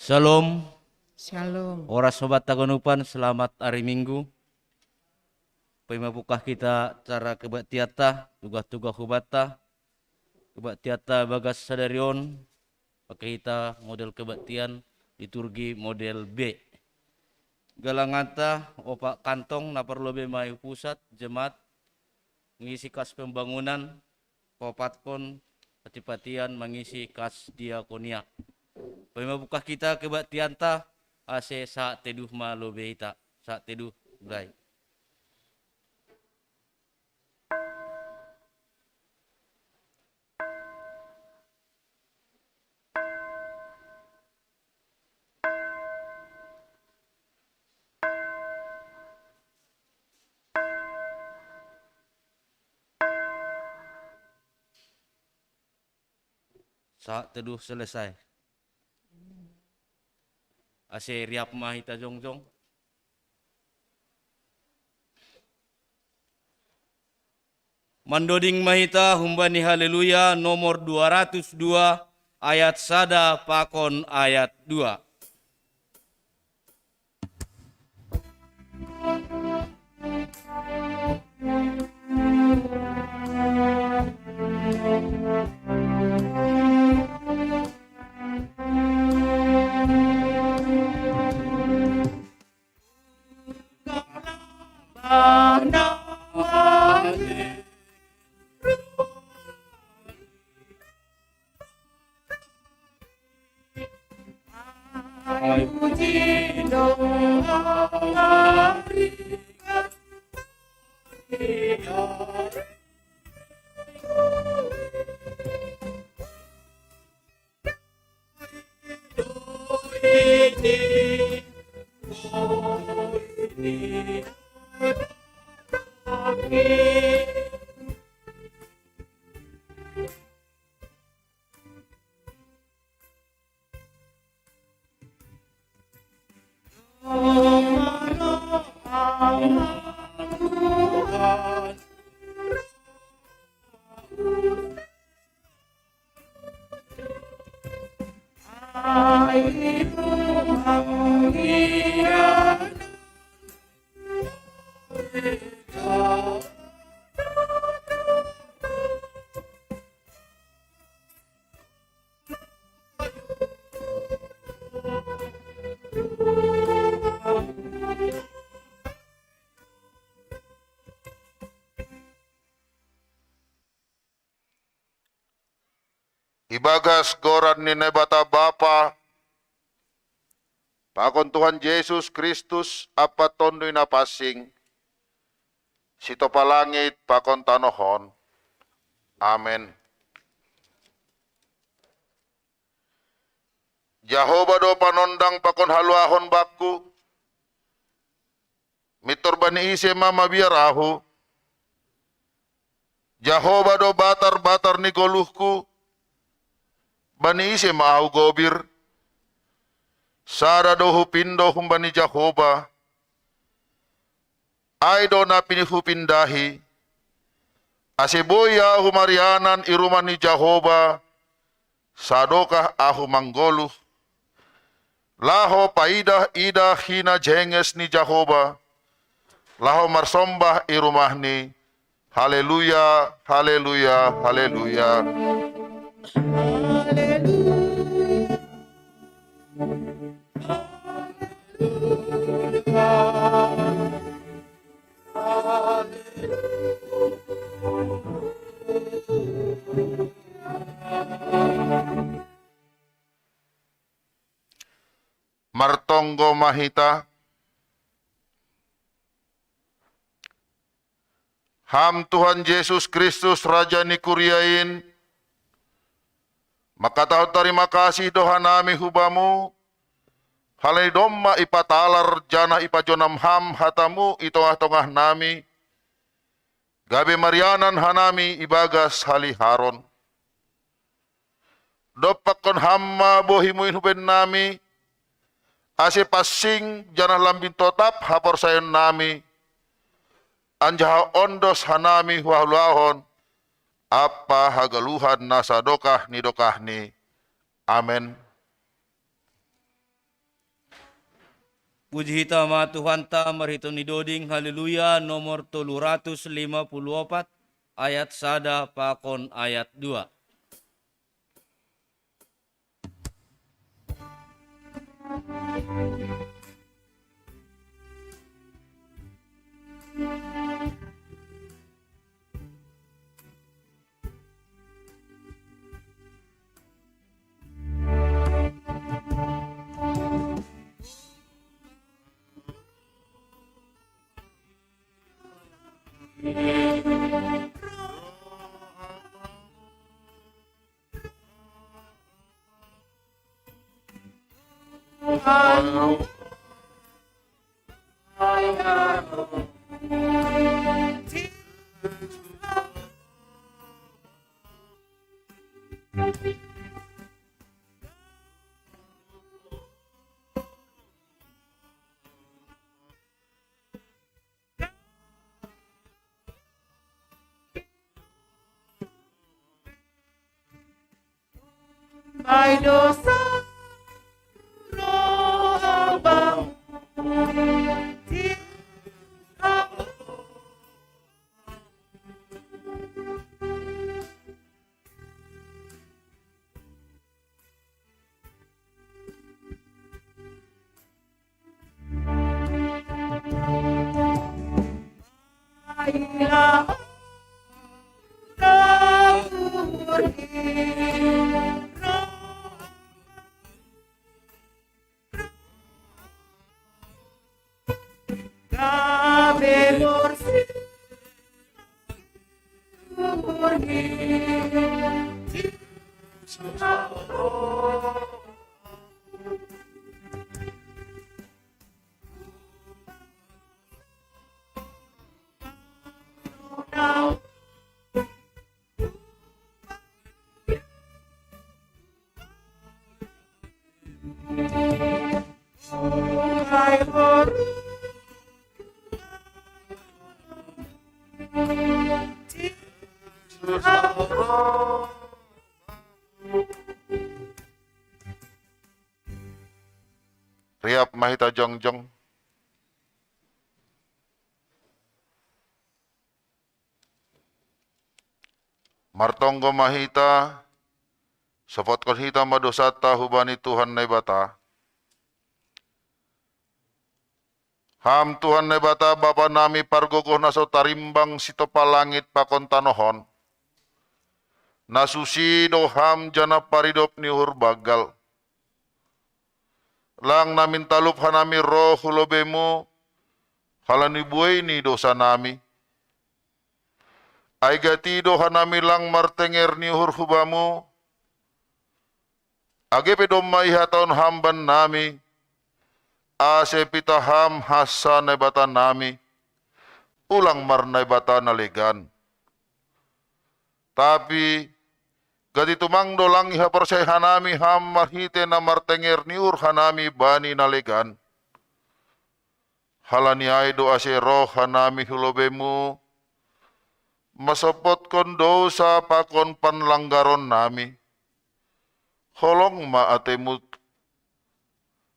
Shalom, Shalom. ora sobat tagonupan, selamat hari Minggu. Pemabukah kita cara kebaktiata, tugas-tugas hubata, kebaktiata bagas sadarion, pakai kita model kebaktian, liturgi model B. Galangata, opak kantong, napar lobe mayu pusat, jemaat, mengisi kas pembangunan, popatkon, pati-patian mengisi kas diakonia. Pemabukah kita kebaktianta, ase saat teduh malobe ita, saat teduh berai. Saat teduh selesai. Ase riap mahita jongjong. Mandoding mahita humbani haleluya nomor 202 ayat sada pakon ayat 2. Ibagas goran ni nebata Bapa, pakon Tuhan Yesus Kristus apa tondo na pasing, sito palangit pakon tanohon. Amen. Jehovah do panondang pakon haluahon baku, mitor bani ise mama biarahu. Jehovah do batar-batar ni goluhku, bani ise mau gobir, sada do hupindo humbani Jehovah, ay do napini hupindahi, aseboya humarianan irumani Jehovah, sadokah ahu manggoluh, laho paidah idah hina jenges ni Jehovah, laho marsombah irumahni, haleluya, haleluya, haleluya. Martonggo mahita, ham Tuhan Yesus Kristus Raja ni kuriain, maka tahu terima kasih doa nami hubamu, halai domma ipatalar jana ipajonam ham hatamu itongah-tongah nami, gabe marianan hanami ibagas hali haron. Dopakon hamma bohimuin huben nami, ase passing jana lambin totap hapor sayon nami, anjaha ondos hanami huahulahon, apa hagaluhan nasa dokah ni. Amen. Puji hita ma Tuhan ta marhito ni doding haleluya nomor 354 ayat sada pakon ayat 2. May dosa abang Riap mahita jongjong. Martonggo mahita, sapot kon hita madosata hubani Tuhan na bata. Ham Tuhan na bata Bapa nami pargogoh na so tarimbang sito palangit pakon tanohon. Nasusido ham jana paridop ni hurbagal. Lang namin talup hanami roh hulobemu, halani buhay ni dosa nami. Ay gatido hanami lang martenger ni hurhubamu, age pedom maihataon hamban nami, ase pitaham hasa na bata nami, ulang marnay bata naligan. Tapi, gadi tumangdo lang ihaparsay hanami ham mahite na martenger ni hanami bani naligan. Halani ay do ase roh hanami hulobemu, masapot kon dosa pakon panlanggaron nami. Holong maatemut.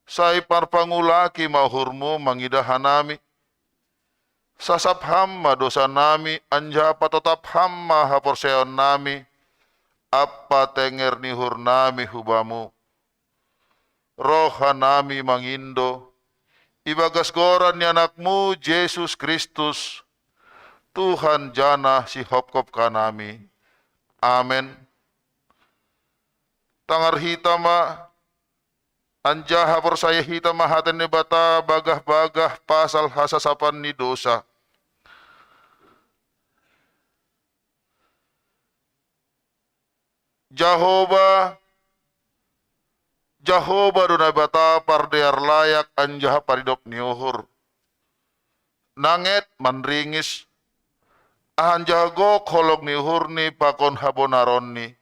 Say parpangulaki mahurmo mangidahan nami. Sasapham madosa nami, anja patatapham mahaporseon nami. Apa tenger nihur nami hubamu. Roha nami mangindo. Ibagas goran ni anakmu, Jesus Kristus. Tuhan jana si hopkop kanami. Amen. Tangar hitama, anja hapor saya hitama haten ni bata bagah-bagah pasal hasasapan ni dosa. Jehovah duna bata pardear layak anja paridop niuhur. Nanget manringis ahan jago kolong ni hurni pakon habonaron ni.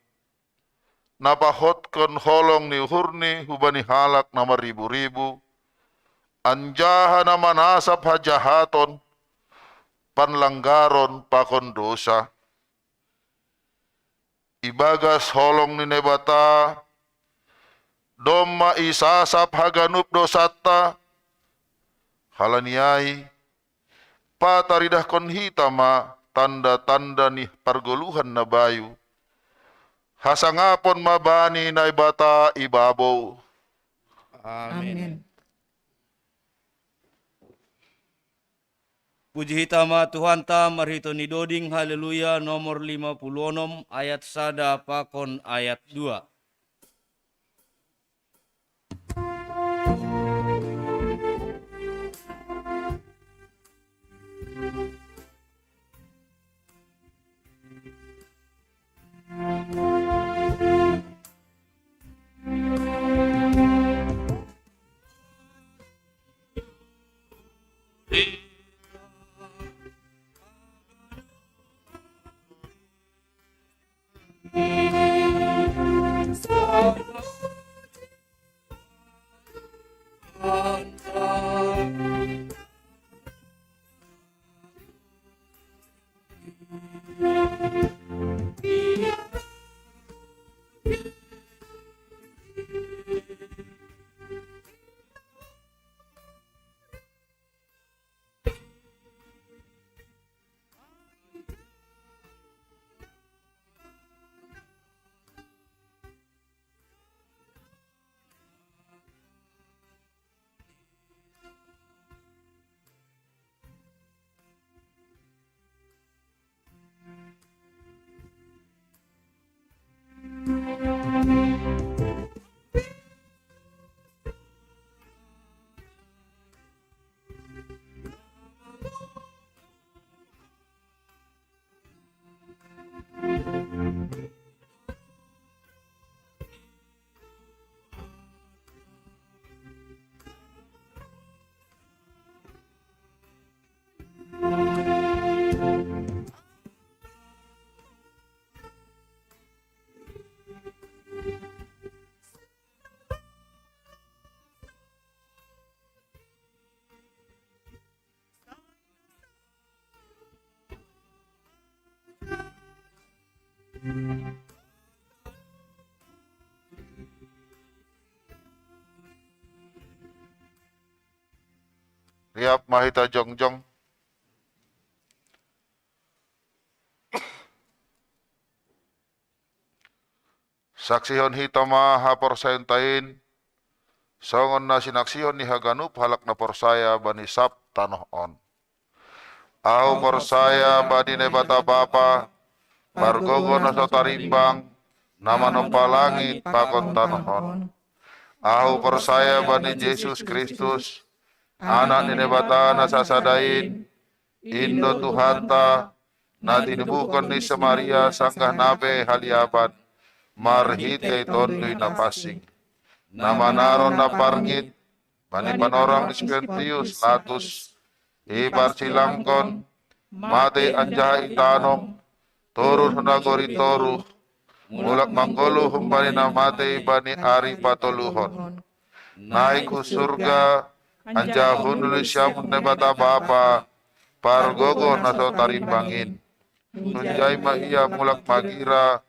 Napahot kon holong ni hurni hubani halak nama ribu-ribu. Anjaha na manasap hajahaton panlanggaron pakon dosa. Ibagas holong ni nebata doma isasap haganup dosata halaniai pataridah kon hitama tanda-tanda nih pargoluhan na bayu hasangapon mabani na ibata ibabaw. Amin. Puji hitama Tuhan ta marhito ni doding haleluya nomor 56 ayat sada pakon ayat 2. Riap mahita jongjong. Saksihon hitama haporsayon songon na sinaksihon ni haganup halak na porsaya bani sap tanoh on. Au porsaya bani nebata bapa pargogo na sotarimbang nama palangit pakon tanoh on. Au porsaya bani Yesus Kristus anak ni nebata na sasadain Indo Tuhanta na tinubukon ni Samaria sanggah nabe haliaban marhite tondoy na pasing nama naron na parngit bani panorang ni Spentius latus ibar silangkon mate anja itanong turun nagori toru mulak manggolo humbani na mate bani ari patoluhon naik ku surga anja hundul syamun nebata bapa pargogo naso tarimbangin nunjai mahia mulak magira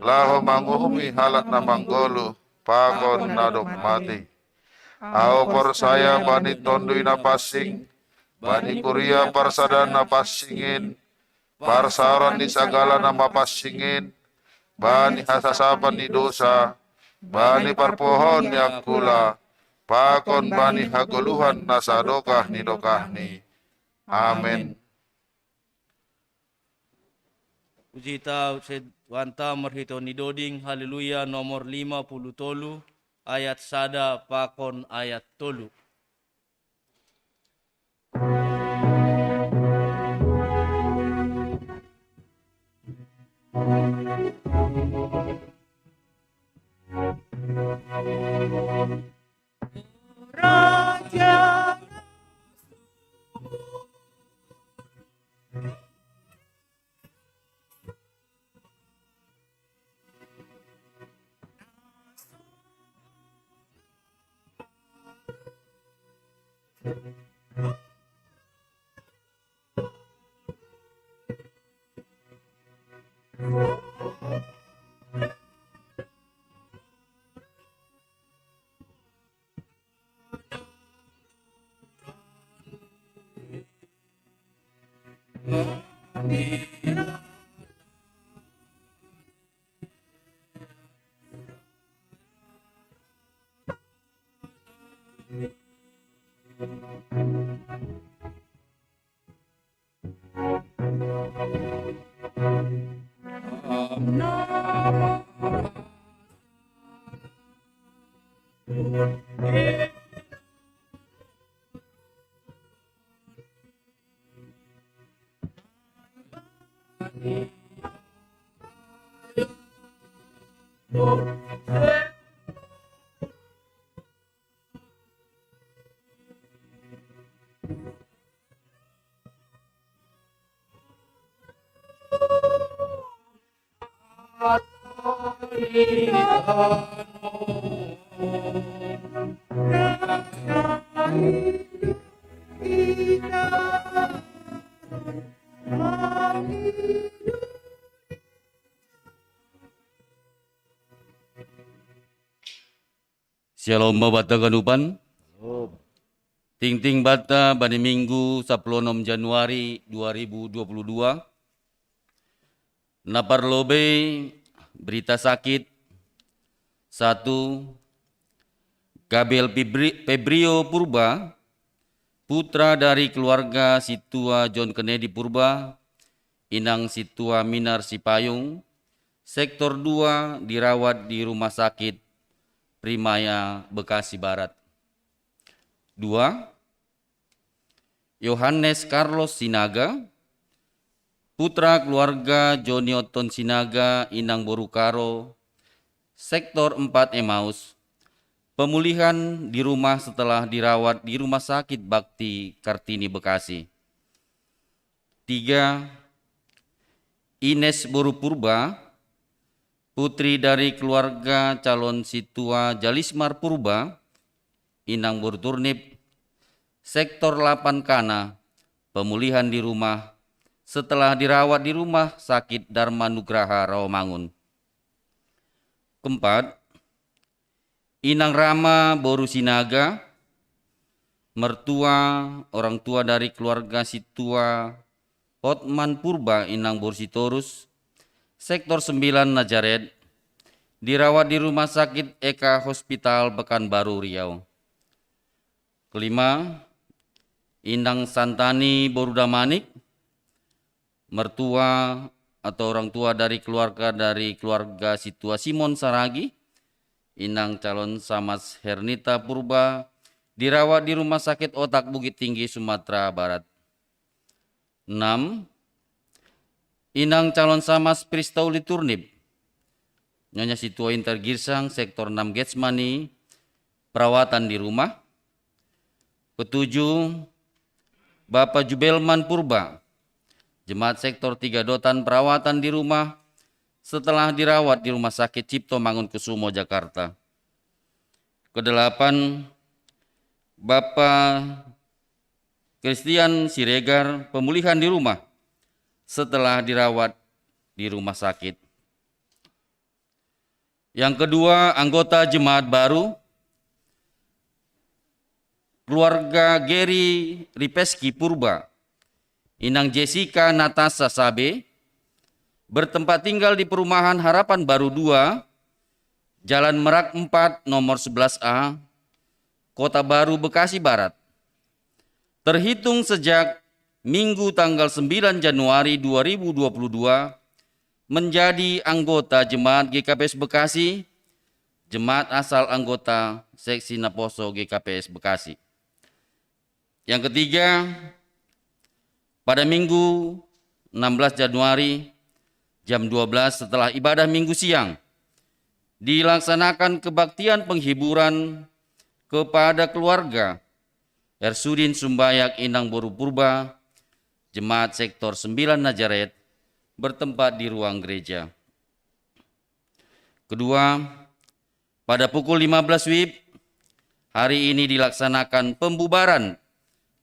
laho manguhumi halak na manggolo pakon nadok mati ao porsaya bani tondui na pasing bani kuria parsadan na pasingin parsaron ni sagala na mapasingin bani hasasapan ni dosa bani parpohon ni akula pakon bani hagoluhan na sadokah ni dokahni. Amin. Puji ta wanta marhito ni doding haleluya nomor 53 ayat sada pakon ayat tolu. Raja Shalom bata kanupan. Ting-ting bata bani Minggu 16 Januari 2022. Naparlobe berita sakit. 1. Gabel Febrio Purba, putra dari keluarga Situa John Kennedy Purba, inang Situa Minar Sipayung, sektor 2 dirawat di rumah sakit Primaya Bekasi Barat. 2. Yohanes Carlos Sinaga, putra keluarga Joni Oton Sinaga, inang Borukaro, sektor 4 Emmaus, pemulihan di rumah setelah dirawat di Rumah Sakit Bakti Kartini Bekasi. 3. Ines Borupurba, putri dari keluarga calon Situa Jalismar Purba, inang Boruturnip, sektor 8 Kana, pemulihan di rumah setelah dirawat di Rumah Sakit Dharma Nugraha Rawamangun. 4. Inang Rama Boru Sinaga, mertua orang tua dari keluarga Situa Hotman Purba, inang Borsitorus, sektor 9 Nazaret, dirawat di Rumah Sakit Eka Hospital Pekanbaru Riau. 5. Inang Santani Borudamanik, mertua atau orang tua dari keluarga Situa Simon Saragi, inang calon Samas Hernita Purba, dirawat di Rumah Sakit Otak Bukit Tinggi Sumatera Barat. 6. Inang calon Samas Pristauli Turnip, Nyonya Situa Inter Girsang, sektor 6 Getsmani, perawatan di rumah. 7. Bapak Jubelman Purba, jemaat sektor 3 Dotan, perawatan di rumah setelah dirawat di Rumah Sakit Cipto Mangunkusumo Jakarta. 8. Bapak Christian Siregar, pemulihan di rumah setelah dirawat di rumah sakit. Yang kedua, anggota jemaat baru, keluarga Gary Ripeski Purba, inang Jessica Natasha Sabe, bertempat tinggal di perumahan Harapan Baru 2, Jalan Merak 4, nomor 11A, Kota Baru, Bekasi Barat. Terhitung sejak Minggu tanggal 9 Januari 2022 menjadi anggota Jemaat GKPS Bekasi, Jemaat asal anggota Seksi Naposo GKPS Bekasi. Yang ketiga, pada Minggu 16 Januari jam 12 setelah ibadah Minggu siang, dilaksanakan kebaktian penghiburan kepada keluarga Ersudin Sumbayak Inang Boru Purba, Jemaat sektor 9 Nazaret, bertempat di ruang gereja. Kedua, pada pukul 15 WIB, hari ini dilaksanakan pembubaran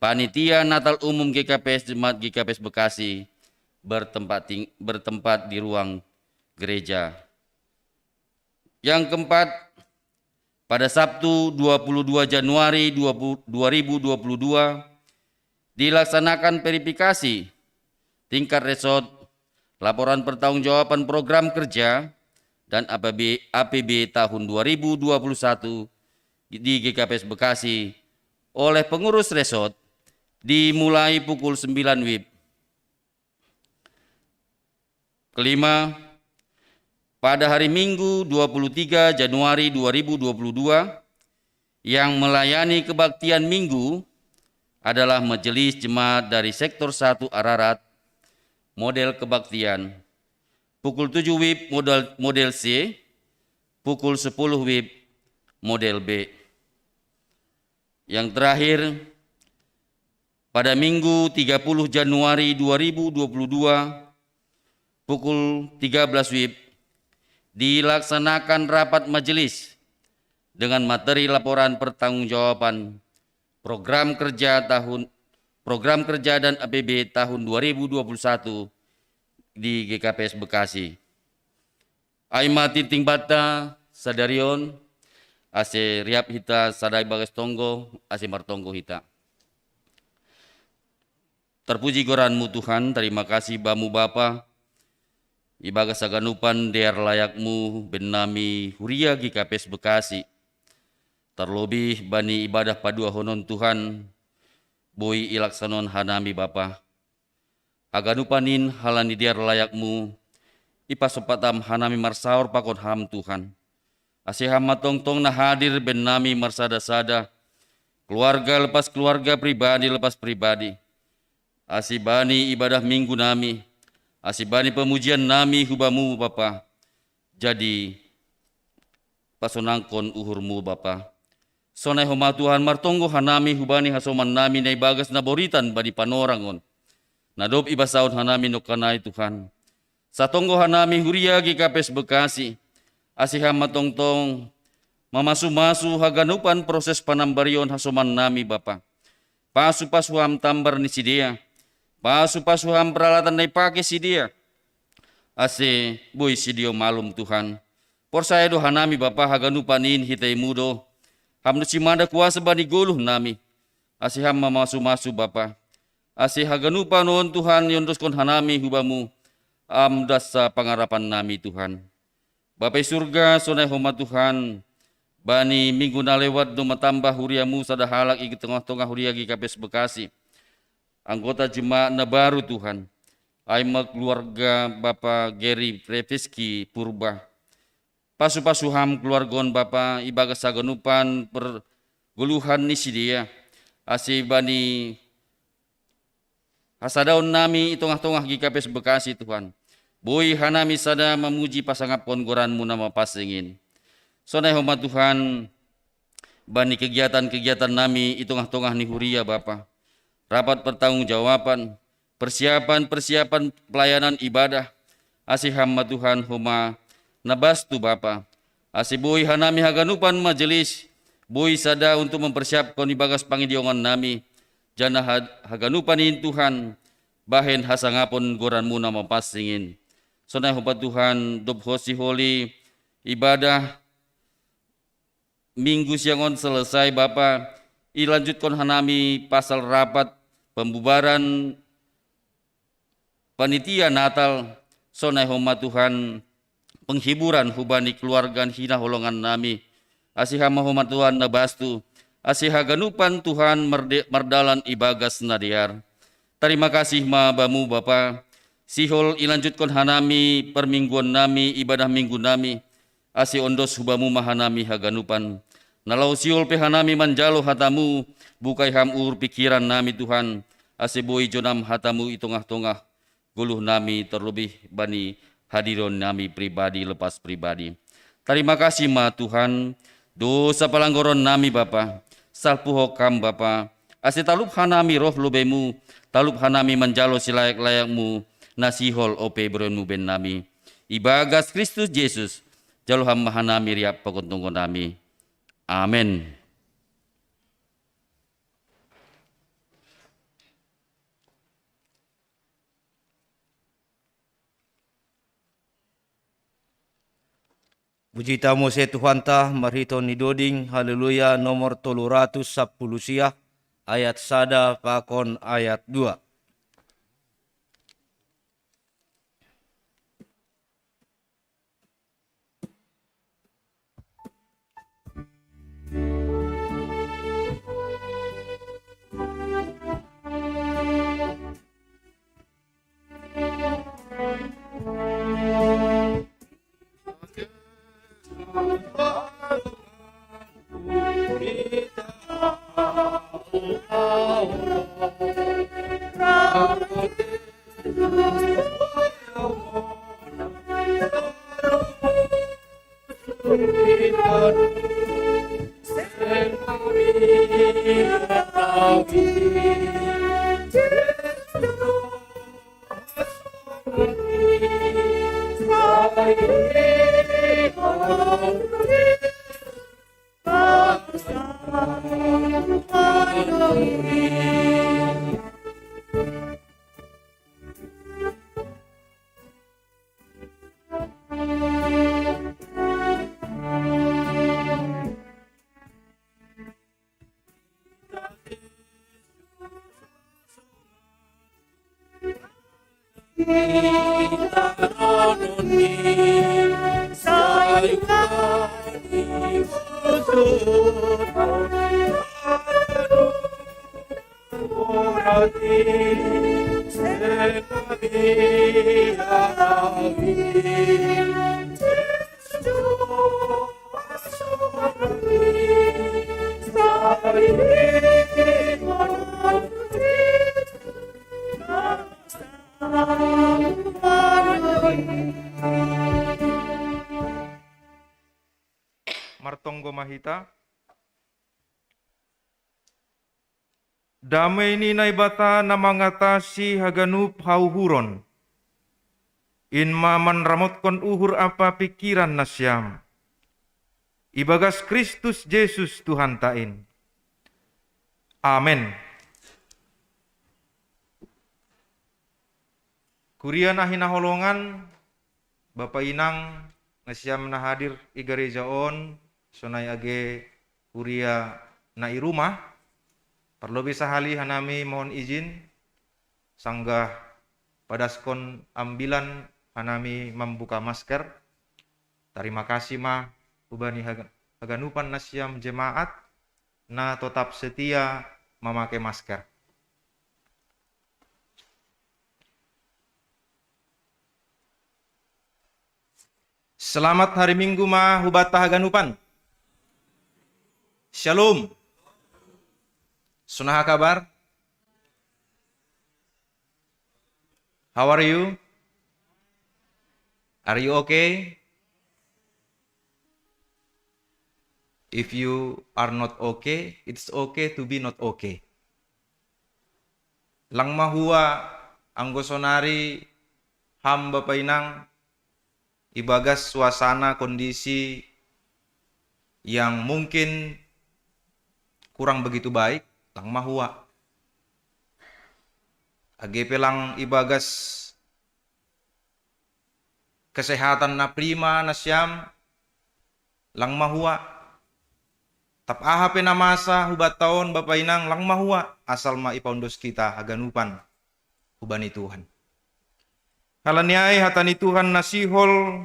Panitia Natal Umum GKPS Jemaat GKPS Bekasi bertempat di ruang gereja. Yang keempat, pada Sabtu 22 Januari 2022 dilaksanakan verifikasi tingkat resort, laporan pertanggungjawaban program kerja dan APB tahun 2021 di GKPS Bekasi oleh pengurus resort dimulai pukul 9 WIB. Kelima, pada hari Minggu 23 Januari 2022 yang melayani kebaktian Minggu adalah Majelis Jemaat dari Sektor 1 Ararat model kebaktian. Pukul 7 WIB model C, pukul 10 WIB model B. Yang terakhir, pada Minggu 30 Januari 2022 pukul 13 WIB dilaksanakan rapat majelis dengan materi laporan pertanggungjawaban program kerja dan APB tahun 2021 di GKPS Bekasi. Aima titing bata sadarion ase riap hita sadai bagas tonggo ase martonggo hita. Terpuji goranmu Tuhan, terima kasih bamu Bapa. Ibaga saganupan dear layakmu benami huria GKPS Bekasi. Terlebih bani ibadah padua honon Tuhan, boi ilaksanon hanami Bapa. Aganupanin halani dear layakmu, ipasopatam hanami marsaur pakon ham Tuhan. Asiham matong-tong na hadir benami marsada-sada, keluarga lepas keluarga, pribadi lepas pribadi. Asibani ibadah minggu nami, asibani pemujian nami hubamu Bapa. Jadi pasonangkon uhurmu Bapa. Sonai homa Tuhan martonggo hanami hubani hasoman nami na ibagas na boritan badi panorangon. Nadop ibasaon hanami nokanai Tuhan. Satonggo hanami huria GKPS Bekasi. Asiham matongtong mamasu-masu haganupan proses panambarion hasoman nami Bapa. Pasu-pasu ham tambar ni sidia. Pasu-pasu ham peralatan na ipake sidia. Ase boy sidio malum Tuhan. Porsaya do hanami Bapa haganupanin hitai mudo. Ham nusimada kuasa bani guluh nami. Ase ham mamasu-masu Bapa. Ase haganupan noon Tuhan yondoskon hanami hubamu. Dasa pangarapan nami Tuhan. Bapai surga sonai homa Tuhan. Bani minggu na lewat do matambah huriamu sadahalak igi tengah-tengah huria GKPS Bekasi. Anggota jemaat na baru Tuhan. Aima keluarga Bapa Gary Previski Purba. Pasu-pasu ham keluargon Bapa ibaga saganupan perguluhan ni sidia. Asi bani hasadaon nami itongah-tongah GKPS Bekasi Tuhan. Boy hanami sada memuji pasangapon goranmu nama pasingin. Sonai homa Tuhan, bani kegiatan-kegiatan nami itongah-tongah ni huria Bapa. Rapat pertanggungjawaban, persiapan pelayanan ibadah. Asih hamba Tuhan homa nabastu Bapa. Asih boy hanami haganupan majelis. Boy sada untuk mempersiapkan ibagas pangidiongan nami. Jana haganupanin Tuhan. Bahen hasangapon goranmu nama pasingin. Sonai hamba Tuhan dop hosi holi ibadah minggu siangon selesai Bapa. Ilanjutkan hanami pasal rapat pembubaran panitia Natal. Sonai homa Tuhan penghiburan hubani keluarga hina holongan nami. Asih hama homa Tuhan nabastu. Asih haganupan Tuhan merdalan ibagas nadiar. Terima kasih ma bamu Bapa. Sihol ilanjutkan hanami permingguan nami ibadah minggu nami. Asih ondos hubamu mahanami haganupan. Nalau siul pehanami manjalo hatamu, bukai hamur pikiran nami Tuhan. Aseboi jonam hatamu itongah-tongah, guluh nami terlebih bani hadiron nami pribadi lepas pribadi. Terima kasih ma Tuhan, dosa palanggoron nami Bapa, salpuhokam Bapa. Ase talup hanami roh lubemu, talup hanami manjalo silayak-layakmu, nasihol ope berenu ben nami. Ibagas Kristus Yesus, jalo ham mahanami riap pakontongko nami. Amin. Puji tamu se Tuhan tah marhito ni doding haleluya nomor 310 siah ayat sada pakon ayat 2. Martonggo Mahita. Damay ni naibata na mangatasi haganup hauhuron. Inma manramot kon uhur apa pikiran na siyam. Ibagas Kristus Jesus Tuhan tain. Amen. Kuria na hinaholongan, Bapak Inang, na siyam na hadir igarejaon, sonay age kuria na irumah, parlobi sahali hanami mohon izin, sanggah padaskon ambilan hanami membuka masker. Terima kasih mah ubani haganupan na siyam jemaat na tetap setia memakai masker. Selamat hari Minggu mah hubat haganupan. Shalom. Sunaha kabar? How are you? Are you okay? If you are not okay, it's okay to be not okay. Lang mahua anggosonari hamba painang ibagas suasana kondisi yang mungkin kurang begitu baik, lang mahua. Agepe lang ibagas kesehatan na prima na siyam, lang mahua. Tap ahape na masa hubat taon bapainang lang mahua, asal maipaundos kita haganupan hubani Tuhan. Halaniay hatani Tuhan nasihol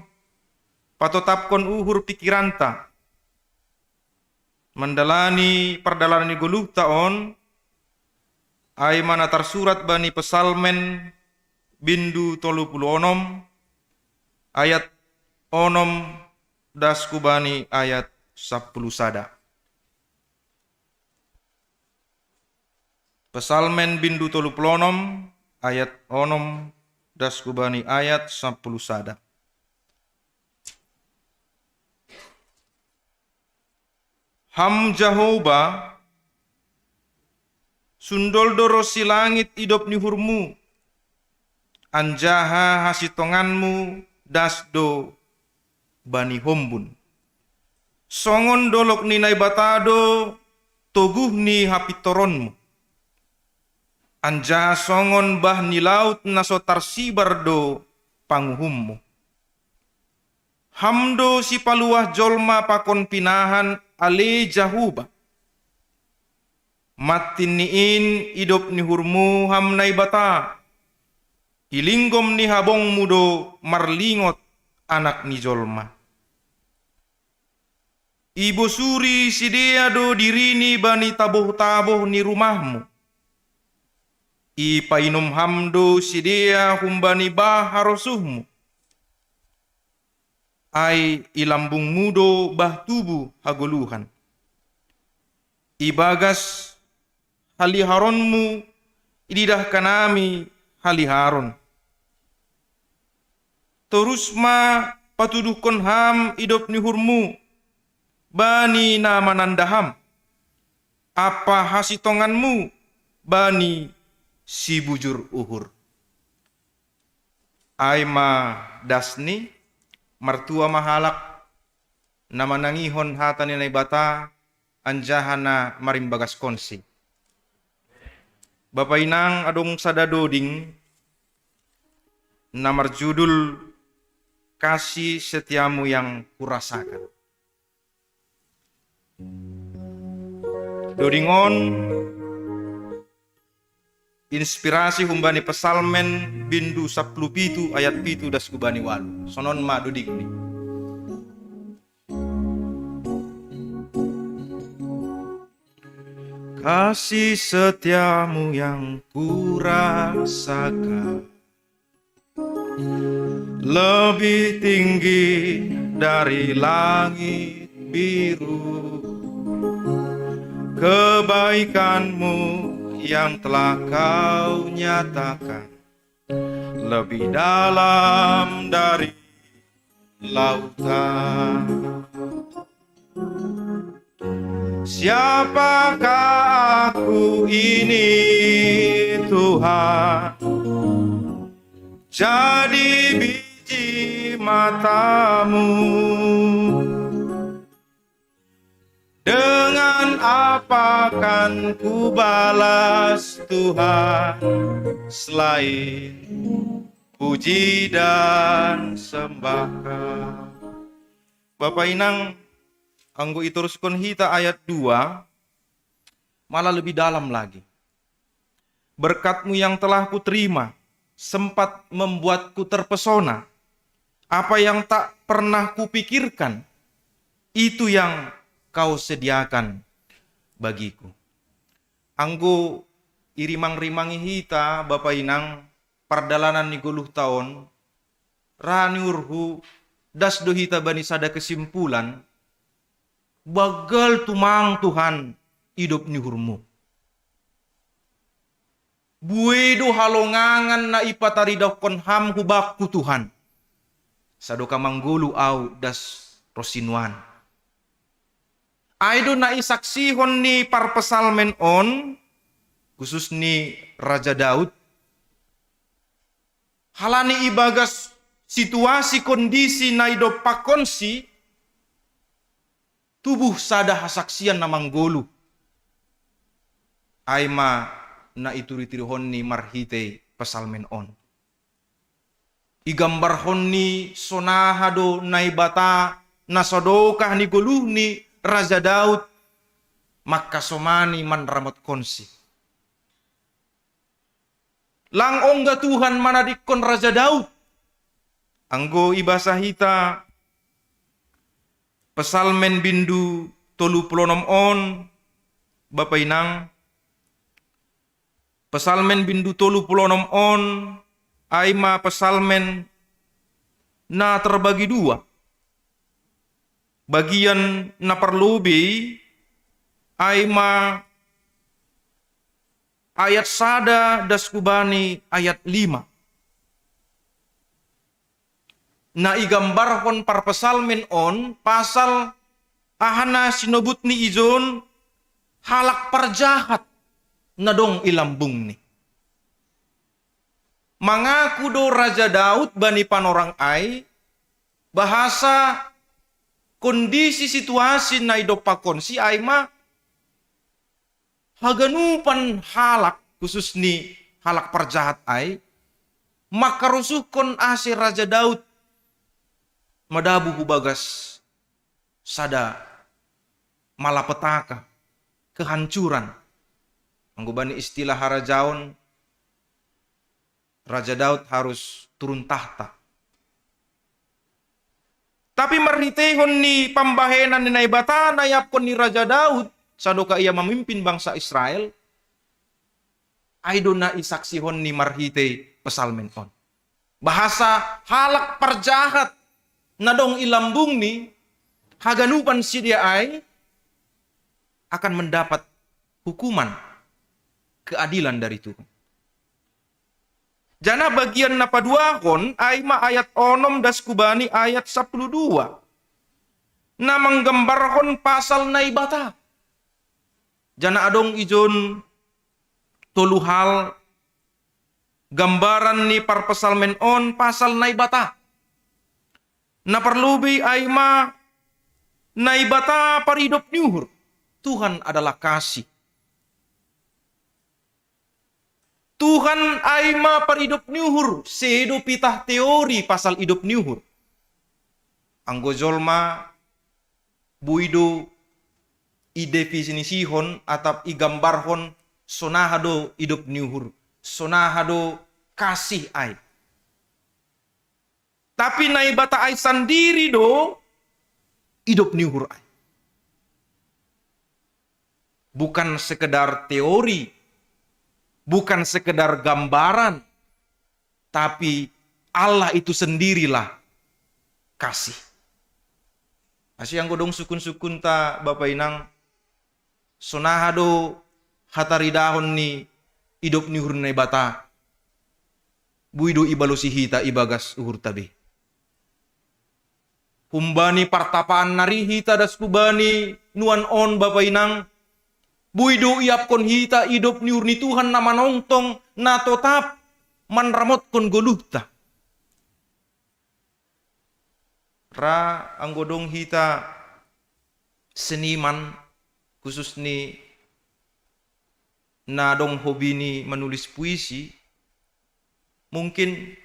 patotapkon uhur pikiranta. Mendalani perdalani guluh taon ay mana tersurat bani pesalmen bindu 36 ayat onom dasku bani ayat 10 sada. Pesalmen bindu 36 ayat onom das kubani ayat 10 sada. Ham Jehovah sundol doro si langit idop ni hurmu, anjaha hasitonganmu dasdo bani hombun. Songon dolok ni naibatado toguh ni hapitoronmu. Anja songon bah ni laut nasotar sibardo panguhummu. Hamdo si paluah jolma pakon pinahan ale jahuba. Matin niin idop ni hurmu ham nai bata. Ilinggom ni habong mudo marlingot anak ni jolma. Ibu suri sidea do dirini bani taboh-taboh ni rumahmu. Ipainom hamdo sidea humbani bah harosuhmu. Ai ilambung mudo bah tubuh haguluhan. Ibagas haliharonmu ididah kanami haliharon. Terus ma patuduhkon ham idop ni hurmu. Bani nama nandaham. Apa hasitonganmu bani si bujur uhur. Aima dasni mertua mahalak nama nangihon hata nilai bata anjahana marimbagas konsi. Bapak inang adong sadadoding namar judul kasih setiamu yang kurasakan. Dodingon inspirasi humbani pesalmen bindu 10 ayat 7 das kubani walu. Sonon ma dodik ni. Kasih setiamu yang kurasakan lebih tinggi dari langit biru. Kebaikanmu yang telah kau nyatakan lebih dalam dari lautan. Siapakah aku ini Tuhan, jadi biji matamu. Dengan apa kan ku balas Tuhan selain puji dan sembah. Bapak inang anggo iteruskan hita ayat 2 malah lebih dalam lagi. Berkat-Mu yang telah kuterima sempat membuatku terpesona. Apa yang tak pernah kupikirkan itu yang Kau sediakan bagiku. Anggo irimang-rimangi hita Bapak inang pardalanan ni 10 tahun rani urhu das do hita bani sada kesimpulan bagal tumang Tuhan hidup ni hurmu. Buedo halongangan na ipataridakon ham hubakku Tuhan. Sadoka manggulu au das rosinuan. Aido na isaksihon ni parpesalmen on, khusus ni Raja Daud. Halani ibagas situasi kondisi na ido pakonsi, tubuh sada hasaksian na manggolu. Aima na ituritirihon ni marhite pesalmen on. Igambarhon ni sonahado na ibata na sodokah ni goluh ni Raja Daud maka somani man ramot konsi. Lang ongga Tuhan manadikon Raja Daud. Anggo ibasa hita pesalmen bindu 36 on Bapak inang. Pesalmen bindu 36 on aima pesalmen na terbagi 2. Bagian na perlubi aima ayat sada das kubani ayat 5. Na igambarhon parpesalmen on pasal ahana sinobut ni izon halak parjahat na dong ilambung ni. Mangaku do Raja Daud bani panorang ai bahasa kondisi situasi na idopakon si aima haganupan halak khusus ni halak parjahat ai makarusuhkon ase Raja Daud madabu hubagas sada malapetaka kehancuran. Anggubani istilah harajaon Raja Daud harus turun tahta. Tapi marhitehon ni pambahenan ni naibata nayapkon ni Raja Daud sadoka ia memimpin bangsa Israel. Aido na isaksihon ni marhite pesalmen on. Bahasa halak parjahat na dong ilambung ni haganupan si dia ai akan mendapat hukuman keadilan dari Tuhan. Jana bagian na paduahon aima ayat 6 das kubani ayat 12. Na menggambarhon pasal naibata. Jana adong ijon tolu hal gambaran ni parpasal men on pasal naibata. Na perlubi aima naibata paridop nyuhur. Tuhan adalah kasih. Tuhan aima paridop nyuhur. Sedo pitah teori pasal idop nyuhur. Anggo jolma buido idefinisihon atau igambarhon sonahado idop nyuhur. Sonahado kasih ai. Tapi naibata ai sendiri do idop nyuhur ai. Bukan sekedar teori, bukan sekedar gambaran, tapi Allah itu sendirilah kasih. Masih yang godong sukun-sukun ta Bapak Inang, sonahado hataridahon ni idop ni hurnay bata, buido ibalusi hita ibagas uhur tabi. Humbani partapaan nari hita das kubani nuan on Bapak Inang, buido iap kon hita idop ni hurni Tuhan nama nongtong na totap manramot kon goluhta. Ra ang godong hita seniman khusus ni na dong hobi ni menulis puisi, mungkin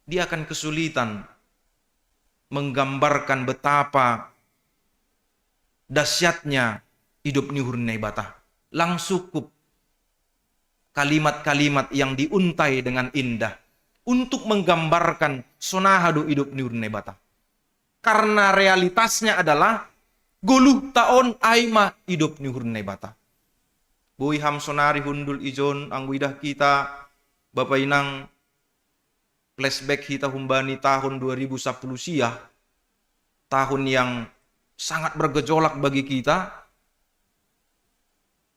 dia akan kesulitan menggambarkan betapa dahsyatnya hidup ni hurnay bata. Lang cukup kalimat-kalimat yang diuntai dengan indah untuk menggambarkan sonahado hidup ni hurnay bata. Karena realitasnya adalah guluh taon aima hidup ni hurnay bata. Boy ham sonari hundul ijon ang widah kita Bapak Inang flashback kita humbani tahun 2010 siah, tahun yang sangat bergejolak bagi kita,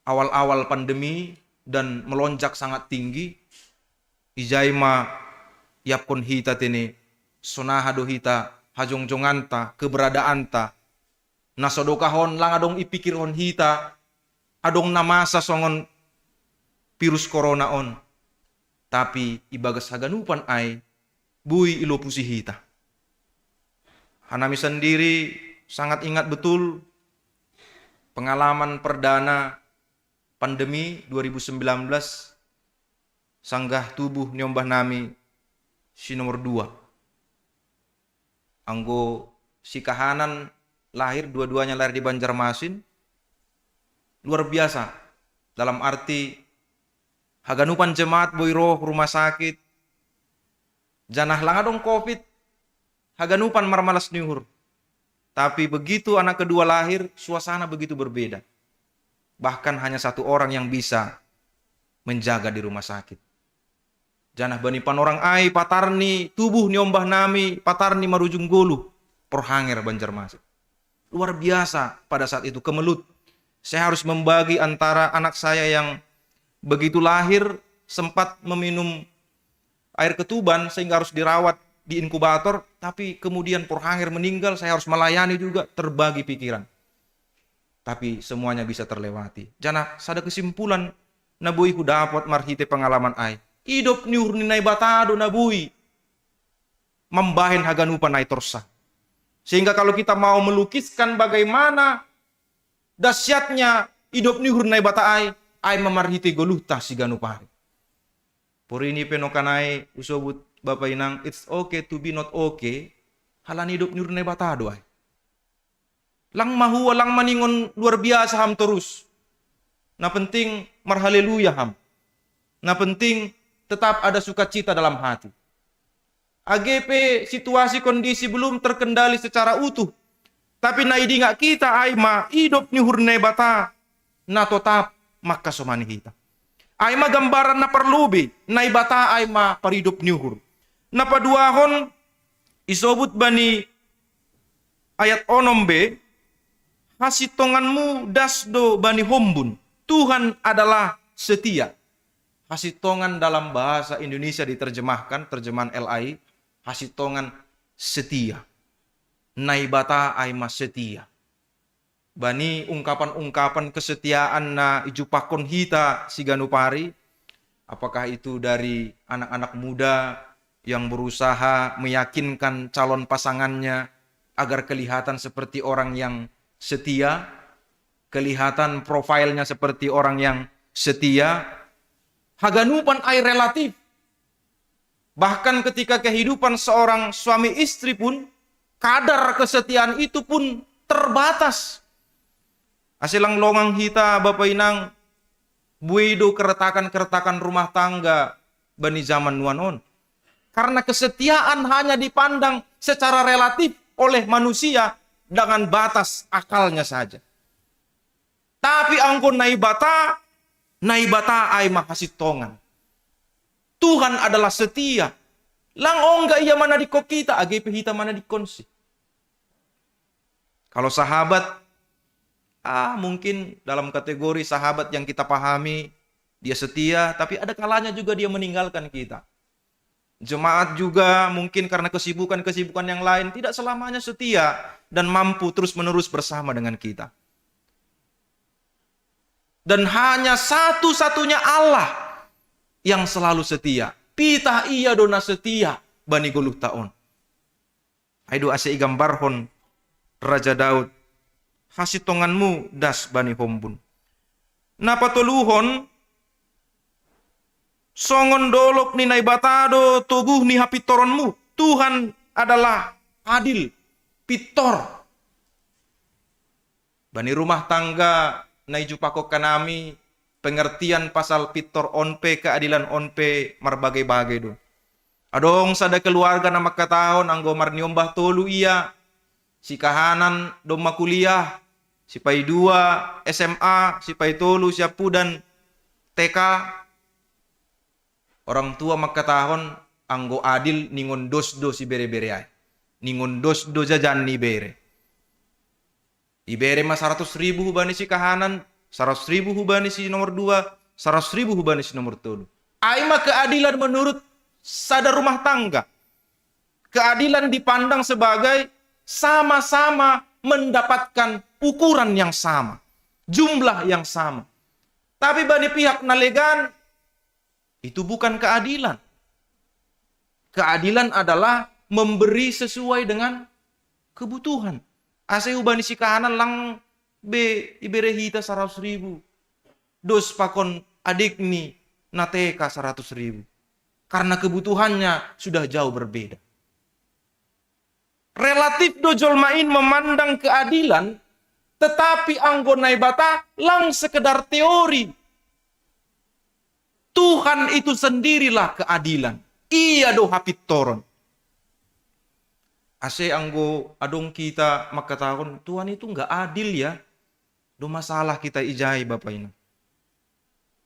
awal-awal pandemi dan melonjak sangat tinggi. Ijaima yapkon hita tene sonahado hita hajong-jonganta keberadaanta nasodokahon lang adong ipikirhon hita adong namasa songon virus corona on, tapi ibagas haganupan ay bui ilopusi hita. Hanami sendiri sangat ingat betul pengalaman perdana pandemi 2019, sanggah tubuh nyombah nami si nomor 2. Anggo si kahanan lahir, dua-duanya lahir di Banjarmasin. Luar biasa dalam arti haganupan jemaat boyro rumah sakit janah langadong covid haganupan marmalas nyuhur. Tapi begitu anak kedua lahir, suasana begitu berbeda. Bahkan hanya satu orang yang bisa menjaga di rumah sakit. Janah bani panorang ai patarni tubuh nyombah nami patarni marujung golu porhanger Banjarmasin. Luar biasa pada saat itu kemelut. Saya harus membagi antara anak saya yang begitu lahir sempat meminum air ketuban sehingga harus dirawat di inkubator, tapi kemudian porhanger meninggal, saya harus melayani juga, terbagi pikiran. Tapi semuanya bisa terlewati. Janah sada kesimpulan nabui ku dapat marhite pengalaman ai. Hidup ni hurninay batado nabui membahen haganupan ai torsa. Sehingga kalau kita mau melukiskan bagaimana dahsyatnya hidup ni hurnay bata ai memarhite goluhta si ganupari. Porini penokanai usobut Bapak Inang, it's okay to be not okay. Halan hidup ni hurnay batado ai. Lang mahuwa lang maningon luar biasa ham terus. Na penting marhaleluya ham. Na penting tetap ada sukacita dalam hati. AGP situasi kondisi belum terkendali secara utuh. Tapi naidinga kita aima hidup ni hurnay bata na tetap maka somani kita. Aima gambaran na perlubi na ibata aima paridup ni hur. Na paduahon isobut bani ayat onombe hasitonganmu dasdo bani hombun. Tuhan adalah setia. Hasitongan dalam bahasa Indonesia diterjemahkan, terjemahan LAI, hasitongan setia. Naibata aima setia. bani ungkapan-ungkapan kesetiaan na ijupakon hita si Ganupari, apakah itu dari anak-anak muda yang berusaha meyakinkan calon pasangannya agar kelihatan seperti orang yang setia, kelihatan profilnya seperti orang yang setia. Haganupan ay relatif. Bahkan ketika kehidupan seorang suami istri pun, kadar kesetiaan itu pun terbatas. Asilang longang hita Bapak Inang, buido keretakan-keretakan rumah tangga bani zaman nuanon. Karena kesetiaan hanya dipandang secara relatif oleh manusia dengan batas akalnya saja. Tapi angkon naibata ay mahasitongan. Tuhan adalah setia. Lang onga ia mana di kok kita, age hita mana di konsi. Kalau sahabat, mungkin dalam kategori sahabat yang kita pahami, dia setia, tapi ada kalanya juga dia meninggalkan kita. Jemaat juga mungkin karena kesibukan-kesibukan yang lain tidak selamanya setia dan mampu terus-menerus bersama dengan kita. Dan hanya satu-satunya Allah yang selalu setia. Pitah iya dona setia bani guluh taon. Aido ase igambarhon Raja Daud. Hasitonganmu das bani hombun. Napatuluhon songon dolok ni naibatado tuguh ni hapitoronmu. Tuhan adalah adil, pitor. Bani rumah tangga naijupako kanami pengertian pasal pitor onpe keadilan onpe marbagai-bagai do. Adong sada keluarga na makatahon anggo marniombah tolu iya. Si kahanan doma kuliah, si pai 2 SMA, si pai tolu siap pudan TK. Orang tua makatahon anggo adil ningon dos-do si bere-bere ay. Ningon dos-do jajan ni bere. Ibere mah 100.000 hubani si kahanan, 100.000 hubani si nomor 2, 100.000 hubani si nomor 3. Ai mah keadilan menurut sadar rumah tangga. Keadilan dipandang sebagai sama-sama mendapatkan ukuran yang sama, jumlah yang sama. Tapi bani pihak nalegan itu bukan keadilan. Keadilan adalah memberi sesuai dengan kebutuhan. Ase ubani si kahanan lang be ibere hita 100.000. Dos pakon adik ni nateka 100.000. Karena kebutuhannya sudah jauh berbeda. Relatif dojol main memandang keadilan, tetapi anggon naibata lang sekedar teori. Tuhan itu sendirilah keadilan. Iya do hapitoron. Ase anggo adong kita makatahon Tuhan itu enggak adil ya. Do masalah kita ijai Bapak ini.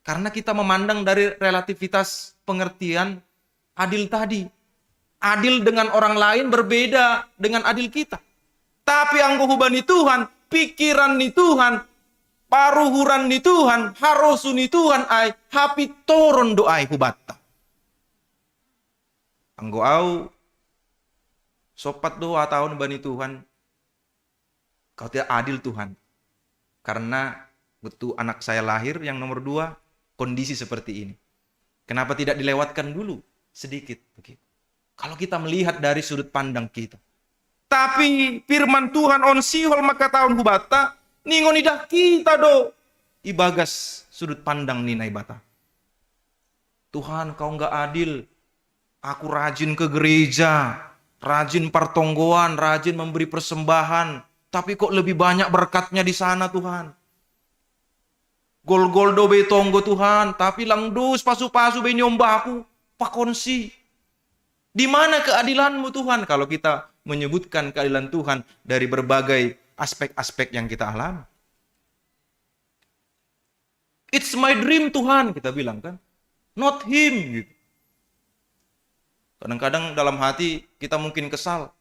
Karena kita memandang dari relativitas pengertian adil tadi. Adil dengan orang lain berbeda dengan adil kita. Tapi anggo hubani Tuhan, pikiran ni Tuhan, paruhuran ni Tuhan, harosu ni Tuhan ay hapitoron doai hubatta. Anggo au sopat 2 tahun bani Tuhan, kau tidak adil Tuhan. Karena betul anak saya lahir yang nomor 2, kondisi seperti ini. Kenapa tidak dilewatkan dulu sedikit begitu? Kalau kita melihat dari sudut pandang kita. Tapi firman Tuhan on sihol maka tahun hubata, ningon idah kita do. Ibagas sudut pandang ninai bata. Tuhan kau enggak adil. Aku rajin ke gereja, rajin pertonggoan, rajin memberi persembahan. Tapi kok lebih banyak berkatnya di sana Tuhan. Gol-gol do be tonggo Tuhan, tapi lang dus pasu-pasu be nyombah aku pakonsi. Di mana keadilanmu Tuhan? Kalau kita menyebutkan keadilan Tuhan dari berbagai aspek-aspek yang kita alami. It's my dream Tuhan, kita bilang kan. Not him. Gitu. Kadang-kadang dalam hati kita mungkin kesal.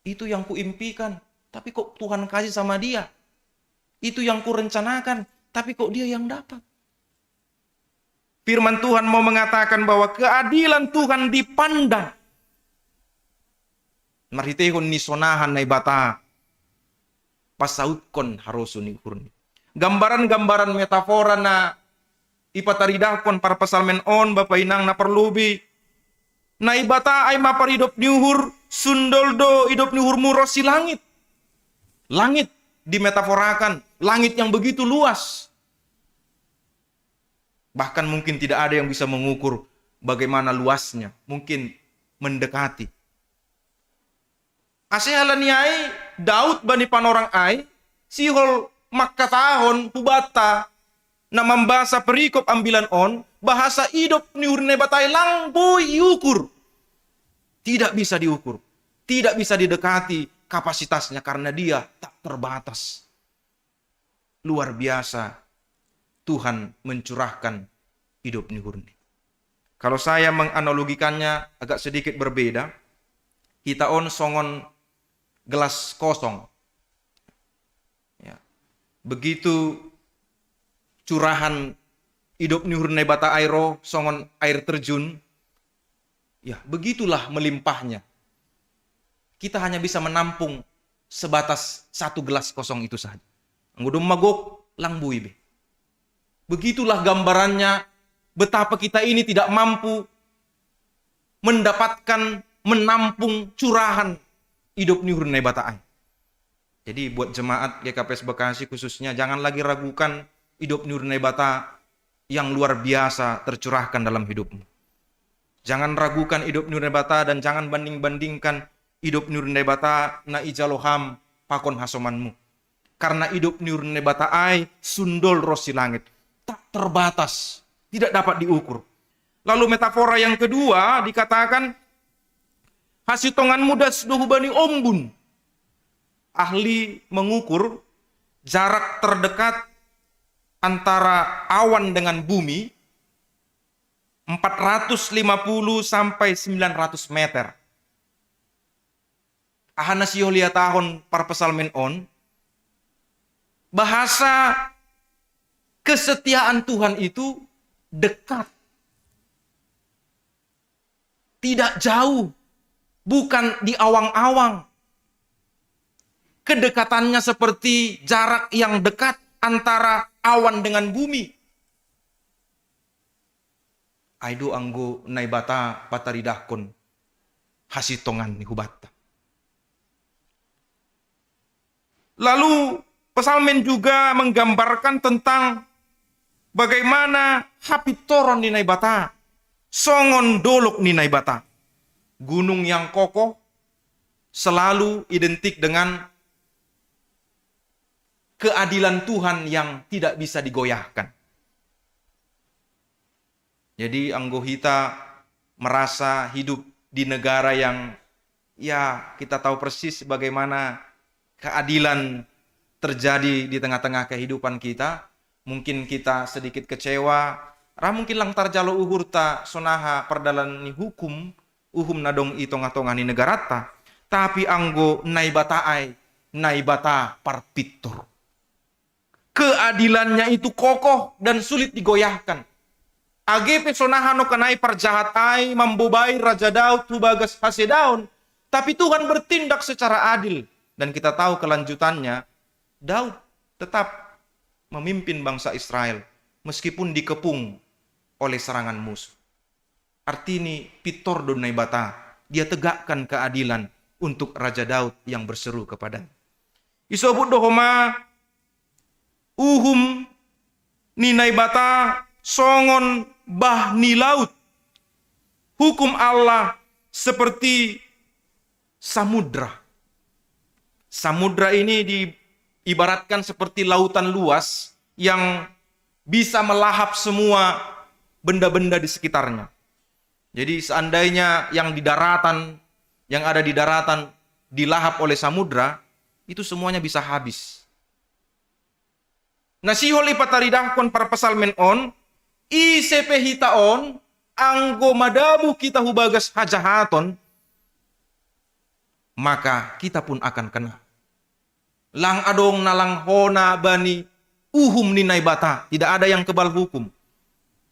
Itu yang kuimpikan, tapi kok Tuhan kasih sama dia. Itu yang kurencanakan, tapi kok dia yang dapat. Firman Tuhan mau mengatakan bahwa keadilan Tuhan dipandang. Marhitehon ni sonahan na ibata. pasautkon harosun ihurni. Gambaran-gambaran metafora na ipataridakon para pasalmen on Bapak Inang na perlubi. Na ibata ay maparidop niuhur sundoldo idop niuhur muros si langit. Langit dimetaforakan, langit yang begitu luas. Bahkan mungkin tidak ada yang bisa mengukur bagaimana luasnya, mungkin mendekati. Asehalaniai Daud bani panorang ai sihol makkatahon hubata na membasa perikop ambilan on bahasa idop niurne batai langbo iukur. Tidak bisa diukur, tidak bisa didekati kapasitasnya karena dia tak terbatas. Luar biasa Tuhan mencurahkan hidup nihurni. Kalau saya menganalogikannya agak sedikit berbeda. Kita on songon gelas kosong. Ya. Begitu curahan hidup nihurni bata airo songon air terjun. Ya, begitulah melimpahnya. Kita hanya bisa menampung sebatas satu gelas kosong itu saja. Ngudum magok lang buibe. Begitulah gambarannya betapa kita ini tidak mampu mendapatkan menampung curahan hidup nihurne bataai. Jadi buat jemaat GKPS Bekasi khususnya jangan lagi ragukan hidup nihurne bata yang luar biasa tercurahkan dalam hidupmu. Jangan ragukan hidup nihurne bata dan jangan banding-bandingkan hidup nihurne bata na ijaloham pakon hasomanmu. Karena hidup nihurne bata ai sundol rosi langit. Tak terbatas. Tidak dapat diukur. Lalu metafora yang kedua dikatakan hasitongan muda sudohubani ombun. Ahli mengukur jarak terdekat antara awan dengan bumi 450 sampai 900 meter. Ahana siyolia tahun par pesalmen on. Bahasa kesetiaan Tuhan itu dekat. Tidak jauh. Bukan di awang-awang. Kedekatannya seperti jarak yang dekat antara awan dengan bumi. Aido anggo naibata pataridakon hasitongan ni hubata. Lalu pesalmen juga menggambarkan tentang bagaimana hapitoron ni naibata, songon dolok ni naibata. Gunung yang kokoh selalu identik dengan keadilan Tuhan yang tidak bisa digoyahkan. Jadi anggohita merasa hidup di negara yang ya kita tahu persis bagaimana keadilan terjadi di tengah-tengah kehidupan kita. Mungkin kita sedikit kecewa. Mungkin lang tarjalo uhurta sonaha perdalan ni hukum. Uhum nadong itong-atong ni negarata. Tapi anggo naibata ay naibata parpitor. Keadilannya itu kokoh dan sulit digoyahkan. Age pesonahano kanai parjahat ay mambubai Raja Daud hubagas hasedaun. Tapi Tuhan bertindak secara adil. Dan kita tahu kelanjutannya, Daud tetap memimpin bangsa Israel meskipun dikepung oleh serangan musuh. Artini pitor donai bata, dia tegakkan keadilan untuk Raja Daud yang berseru kepadanya. Isobut dohoma uhum ninai bata songon bah ni laut. Hukum Allah seperti samudra. Samudra ini diibaratkan seperti lautan luas yang bisa melahap semua benda-benda di sekitarnya. Jadi seandainya yang ada di daratan dilahap oleh samudra, itu semuanya bisa habis. Nasiholi pataridahkon para pesalmen on, ICP hitaon, anggo madabu kita hubagas hajahaton, maka kita pun akan kena. Lang adong nalang hona bani uhum ninai bata. Tidak ada yang kebal hukum.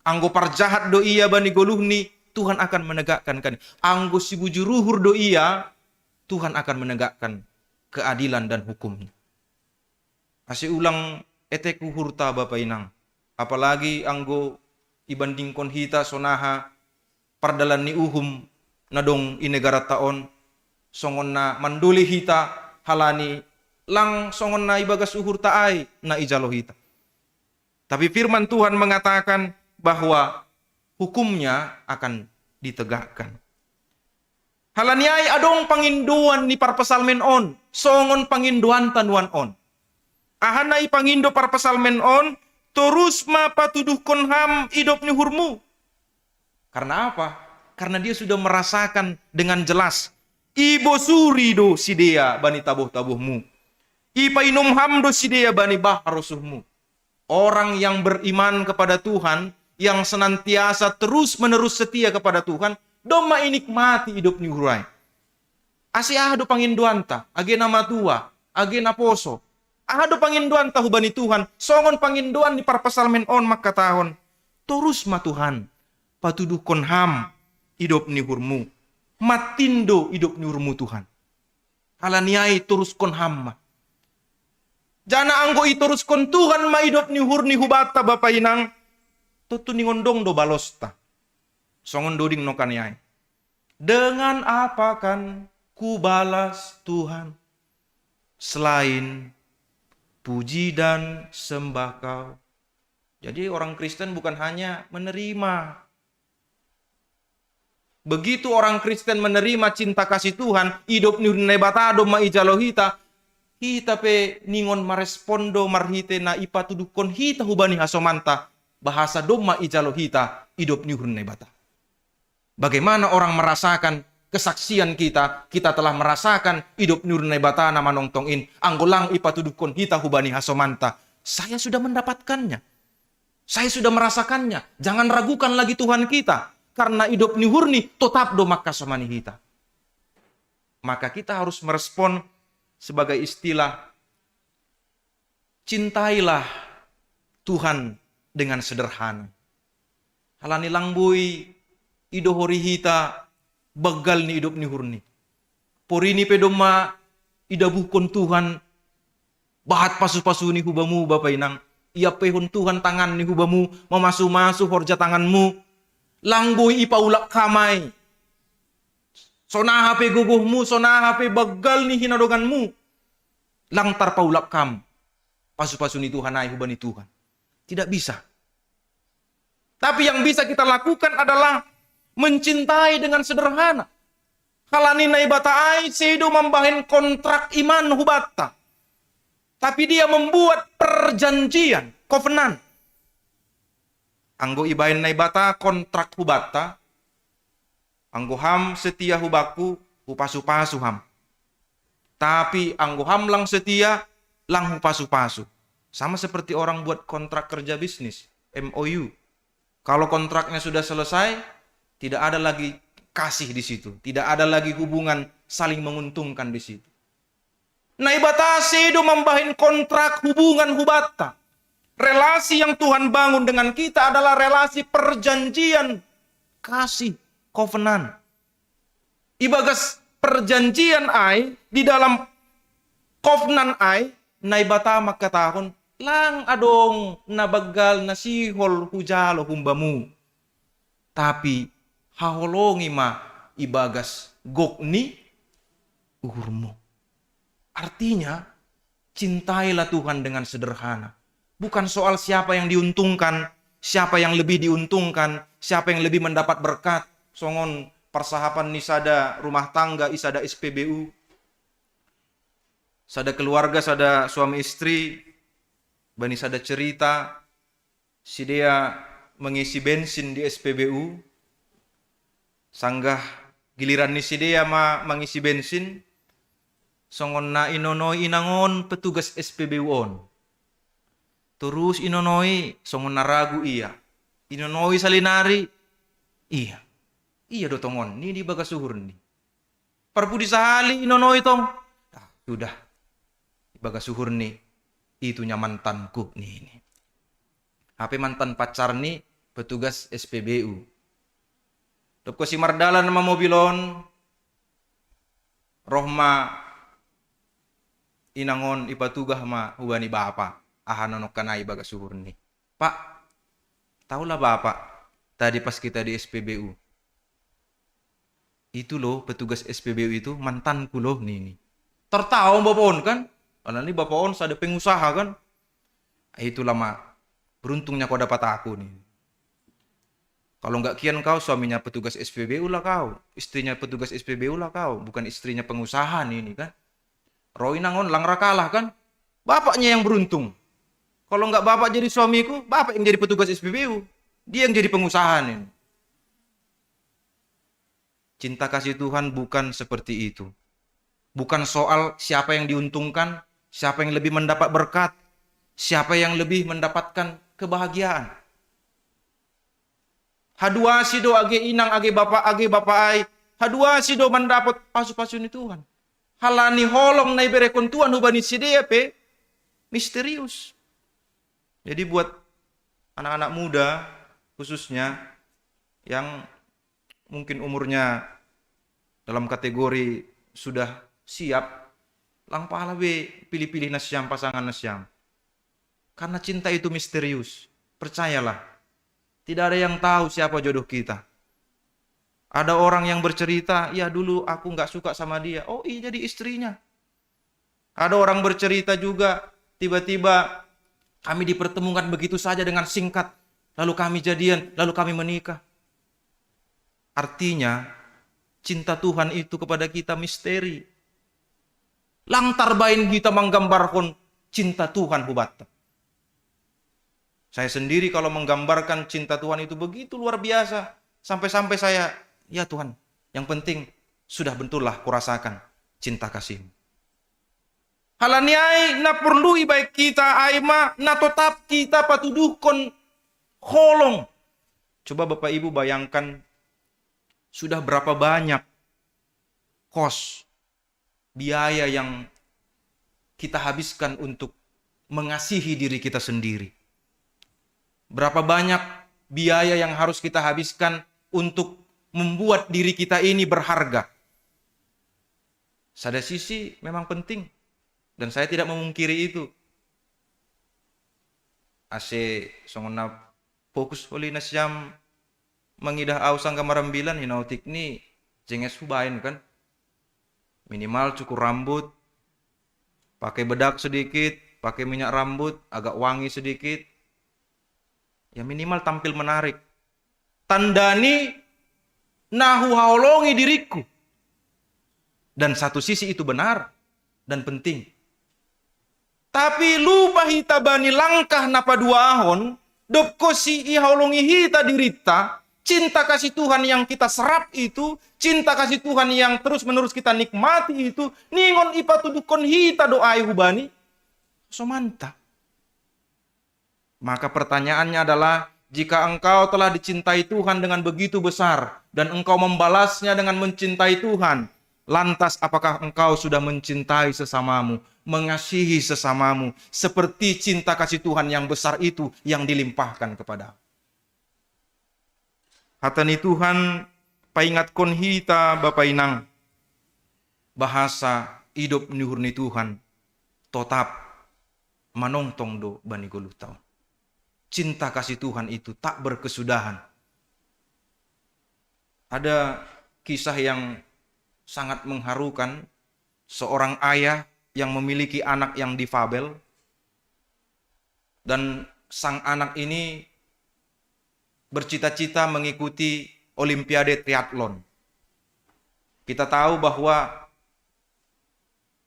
Anggo parjahat do iya bani goluhni, Tuhan akan menegakkan kan. Anggo si bujuruhur do iya, Tuhan akan menegakkan keadilan dan hukumnya. Ase ulang eteku hurta Bapak Inang. Apalagi anggo ibandingkon hita sonaha pardalan ni uhum nadong i negara taon songon na manduli hita halani lang songon na ibagas uhur taay na ijalo hita. Tapi firman Tuhan mengatakan bahwa hukumnya akan ditegakkan. Halaniay adong panginduan ni parpasalmen on, songon panginduan tanuan on. Ahanay pangindo parpasalmen on, terus mapatuduhkon ham idop ni hurmu. Karena apa? Karena dia sudah merasakan dengan jelas. Ibo suri do sidea bani tabuh-tabuhmu. Ipa inum ham do sidea bani baharusuhmu. Orang yang beriman kepada Tuhan, yang senantiasa terus-menerus setia kepada Tuhan, doma inikmati hidup ni hurai. Asyah do panginduanta, age nama tua, age na poso. Ahado panginduan tahu bani Tuhan, songon panginduan ni parpasalmen on makatahon. Terus ma Tuhan, patuduhkon ham hidup ni hurmu. Matindo hidup ni hurmu Tuhan. Halaniai turuskon ham ma. Jana anggo ituruskon Tuhan ma hidup ni hurni hubata Bapak Inang. Tutu ni ngondong do balosta. Songon doding no kaniai. Dengan apa kan ku balas Tuhan selain puji dan sembah Kau. Jadi orang Kristen bukan hanya menerima. Begitu orang Kristen menerima cinta kasih Tuhan, hidup ni nebatado ma ijalo hita pe ningon marespondo marhite na ipatudukon hita hubani hasomanta bahasa doma ijalo hita hidup ni nebata. Bagaimana orang merasakan kesaksian kita telah merasakan hidup nurne batana manongtongin anggolang ipatudukon hita hubani hasomanta. Saya sudah mendapatkannya. Saya sudah merasakannya. Jangan ragukan lagi Tuhan kita. Karena hidup ni hurni tetap do makasomani hita. Maka kita harus merespon sebagai istilah cintailah Tuhan dengan sederhana. Halani langbui idohori hita bagal ni hidup ni hurni. Porini pedoma idabuhkon Tuhan bahat pasu-pasu ni hubamu Bapak Inang. Ia pehon Tuhan tangan ni hubamu memasu-masu horja tanganmu. Langbui ipaulak kamay. Sonaha pe guguhmu, sonaha pe bagal ni hinadoganmu. Langtar paulak kam. Pasu-pasu ni Tuhan ay hubani Tuhan. Tidak bisa. Tapi yang bisa kita lakukan adalah mencintai dengan sederhana. Halani na ibata ay sedo membahin kontrak iman hubata. Tapi dia membuat perjanjian, covenant. Anggo ibahin na ibata kontrak hubata. Anggo ham setia hubaku hupasu-pasu ham. Tapi anggo ham lang setia lang hupasu-pasu. Sama seperti orang buat kontrak kerja bisnis, MOU. Kalau kontraknya sudah selesai, tidak ada lagi kasih di situ. Tidak ada lagi hubungan saling menguntungkan di situ. Nah ibata sedo membahin kontrak hubungan hubata. Relasi yang Tuhan bangun dengan kita adalah relasi perjanjian kasih, covenant. Ibagas perjanjian ai di dalam covenant ai naibata makatahon lang adong nabagal nasihol hujalo humbamu. Tapi haholongi ma ibagas gokni uhurmu. Artinya cintailah Tuhan dengan sederhana. Bukan soal siapa yang diuntungkan, siapa yang lebih diuntungkan, siapa yang lebih mendapat berkat. Songon persahapan ni sada rumah tangga, isada SPBU. Sada keluarga, sada suami istri, bani sada cerita, si dia mengisi bensin di SPBU. Sanggah giliran ni si dia mengisi bensin, songon na inonoi inangon petugas SPBU on. Terus inonoi songon naragu iya. Inonoi salinari iya. Iya dotongon ni di bagasuhur ni. Parpudi sahali inonoi tong. Sudah. Di bagasuhur ni itunya mantanku ni ini. HP mantan pacar ni petugas SPBU. Dopko si Mardala nama mobilon. Rohma inangon ipatugah ma hubani bapa ahanonok kanai baga suhur ni. Pak, tahulah bapak tadi pas kita di SPBU. Itu loh petugas SPBU itu mantanku loh nih. Tertawa bapak on kan? Karena ini bapak on ada pengusaha kan? Itulah mak, beruntungnya kau dapat aku nih. Kalau nggak kian kau suaminya petugas SPBU lah kau, istrinya petugas SPBU lah kau, bukan istrinya pengusaha nih ini kan? Roy nangon langra kalah kan? Bapaknya yang beruntung. Kalau nggak bapak jadi suamiku, bapak yang jadi petugas SPBU, dia yang jadi pengusaha nih. Cinta kasih Tuhan bukan seperti itu. Bukan soal siapa yang diuntungkan, siapa yang lebih mendapat berkat, siapa yang lebih mendapatkan kebahagiaan. Hadua sido age inang age bapak ai. Hadua sido mendapat pasu-pasu ni Tuhan. Halani holong na iberekon Tuhan hubani sidea pe misterius. Jadi buat anak-anak muda khususnya yang mungkin umurnya dalam kategori sudah siap, lang pahala be pilih-pilih nasyam, pasangan nasyam. Karena cinta itu misterius. Percayalah, tidak ada yang tahu siapa jodoh kita. Ada orang yang bercerita, ya dulu aku nggak suka sama dia. Oh iya jadi istrinya. Ada orang bercerita juga, tiba-tiba kami dipertemukan begitu saja dengan singkat. Lalu kami jadian, lalu kami menikah. Artinya, cinta Tuhan itu kepada kita misteri. Lantar bain kita menggambarkan cinta Tuhan hubata. Saya sendiri kalau menggambarkan cinta Tuhan itu begitu luar biasa. Sampai-sampai saya, ya Tuhan, yang penting sudah betullah kurasakan cinta kasih-Mu. Halaniai na perlu baik kita aima na tetap kita patuduhkon holong. Coba Bapak Ibu bayangkan sudah berapa banyak kos biaya yang kita habiskan untuk mengasihi diri kita sendiri. Berapa banyak biaya yang harus kita habiskan untuk membuat diri kita ini berharga. Pada sisi memang penting. Dan saya tidak memungkiri itu. Ase songona fokus oli nasyam mengidah ausang kamarambilan hinautik ni jenges hubain kan. Minimal cukur rambut, pakai bedak sedikit, pakai minyak rambut, agak wangi sedikit. Ya minimal tampil menarik. Tandani nahu haolongi diriku. Dan satu sisi itu benar dan penting. Tapi lupa hita bani langkah napa dua ahon, dopko si ihaulungi hita dirita, cinta kasih Tuhan yang kita serap itu, cinta kasih Tuhan yang terus-menerus kita nikmati itu, ningon ipatudukon hita doai hubani, so mantap. Maka pertanyaannya adalah, jika engkau telah dicintai Tuhan dengan begitu besar, dan engkau membalasnya dengan mencintai Tuhan, lantas apakah engkau sudah mencintai sesamamu, mengasihi sesamamu, seperti cinta kasih Tuhan yang besar itu yang dilimpahkan kepada. Hatani Tuhan, paingatkon hita Bapak Inang, bahasa hidup nyuhurni Tuhan, tetap manongtong do bani golutau. Cinta kasih Tuhan itu tak berkesudahan. Ada kisah yang sangat mengharukan, seorang ayah yang memiliki anak yang difabel, dan sang anak ini bercita-cita mengikuti Olimpiade triathlon. Kita tahu bahwa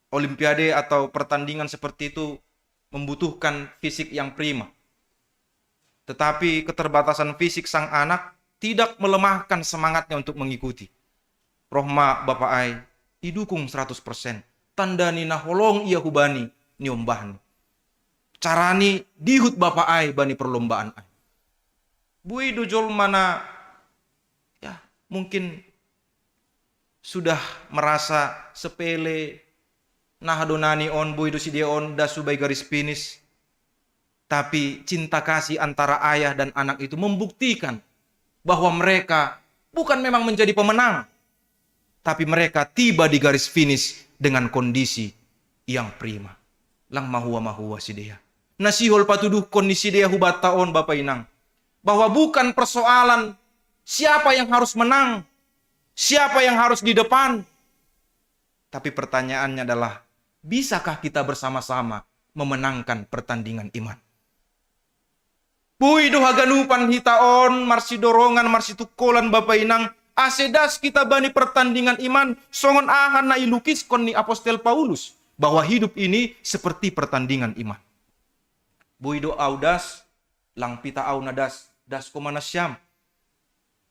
Olimpiade atau pertandingan seperti itu membutuhkan fisik yang prima. Tetapi keterbatasan fisik sang anak tidak melemahkan semangatnya untuk mengikuti. Rohma Bapak Ai didukung 100%. Tandani naholong ia hubani niombahni. Carani dihut Bapak Ai bani perlombaan ai. Bui dojol mana ya mungkin sudah merasa sepele, nah donani on bui do sidia on dasu bay garis finish. Tapi cinta kasih antara ayah dan anak itu membuktikan bahwa mereka bukan memang menjadi pemenang, tapi mereka tiba di garis finish dengan kondisi yang prima. lang mahua si dia. Nasihol patuduhkon ni si dia hubat taon Bapak Inang. Bahwa bukan persoalan siapa yang harus menang, siapa yang harus di depan. Tapi pertanyaannya adalah, bisakah kita bersama-sama memenangkan pertandingan iman? Bui doha ganupan hitaon, marsi dorongan, marsi tukolan Bapak Inang, asedas kita bani pertandingan iman, songon ahan na ilukis kon ni Apostel Paulus, bahwa hidup ini seperti pertandingan iman. Bui do audas, lang pita au nadas, das komana syam,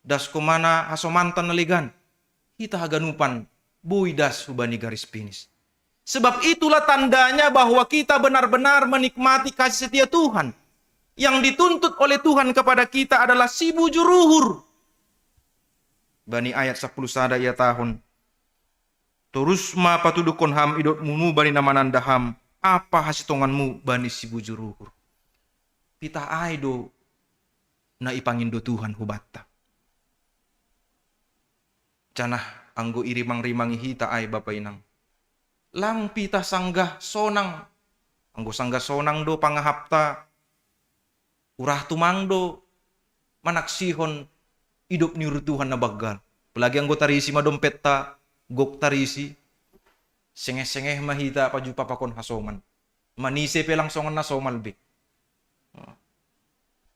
das komana hasomantan naligan, kita haganupan, bui das hubani garis finish. Sebab itulah tandanya bahwa kita benar-benar menikmati kasih setia Tuhan. Yang dituntut oleh Tuhan kepada kita adalah si bujur luhur. Bani ayat 10 sada ia tahun. Terus ma patudukon ham idot munu bani namananda ham. Apa hasitonganmu bani si bujur luhur. Pita aido na ipangindo Tuhan hubatta. Canah anggo irimang-rimangi hita ay Bapak Inang. Lang pita sanggah sonang. Anggo sanggah sonang do pangahapta. Urah tumangdo manaksihon hidup ni Tuhan na bagal. Pelagi anggo tarisi madompet ta gok tarisi. Sengeh-sengeh mahita paju papakon hasoman. Manise pelang songan na somalbe.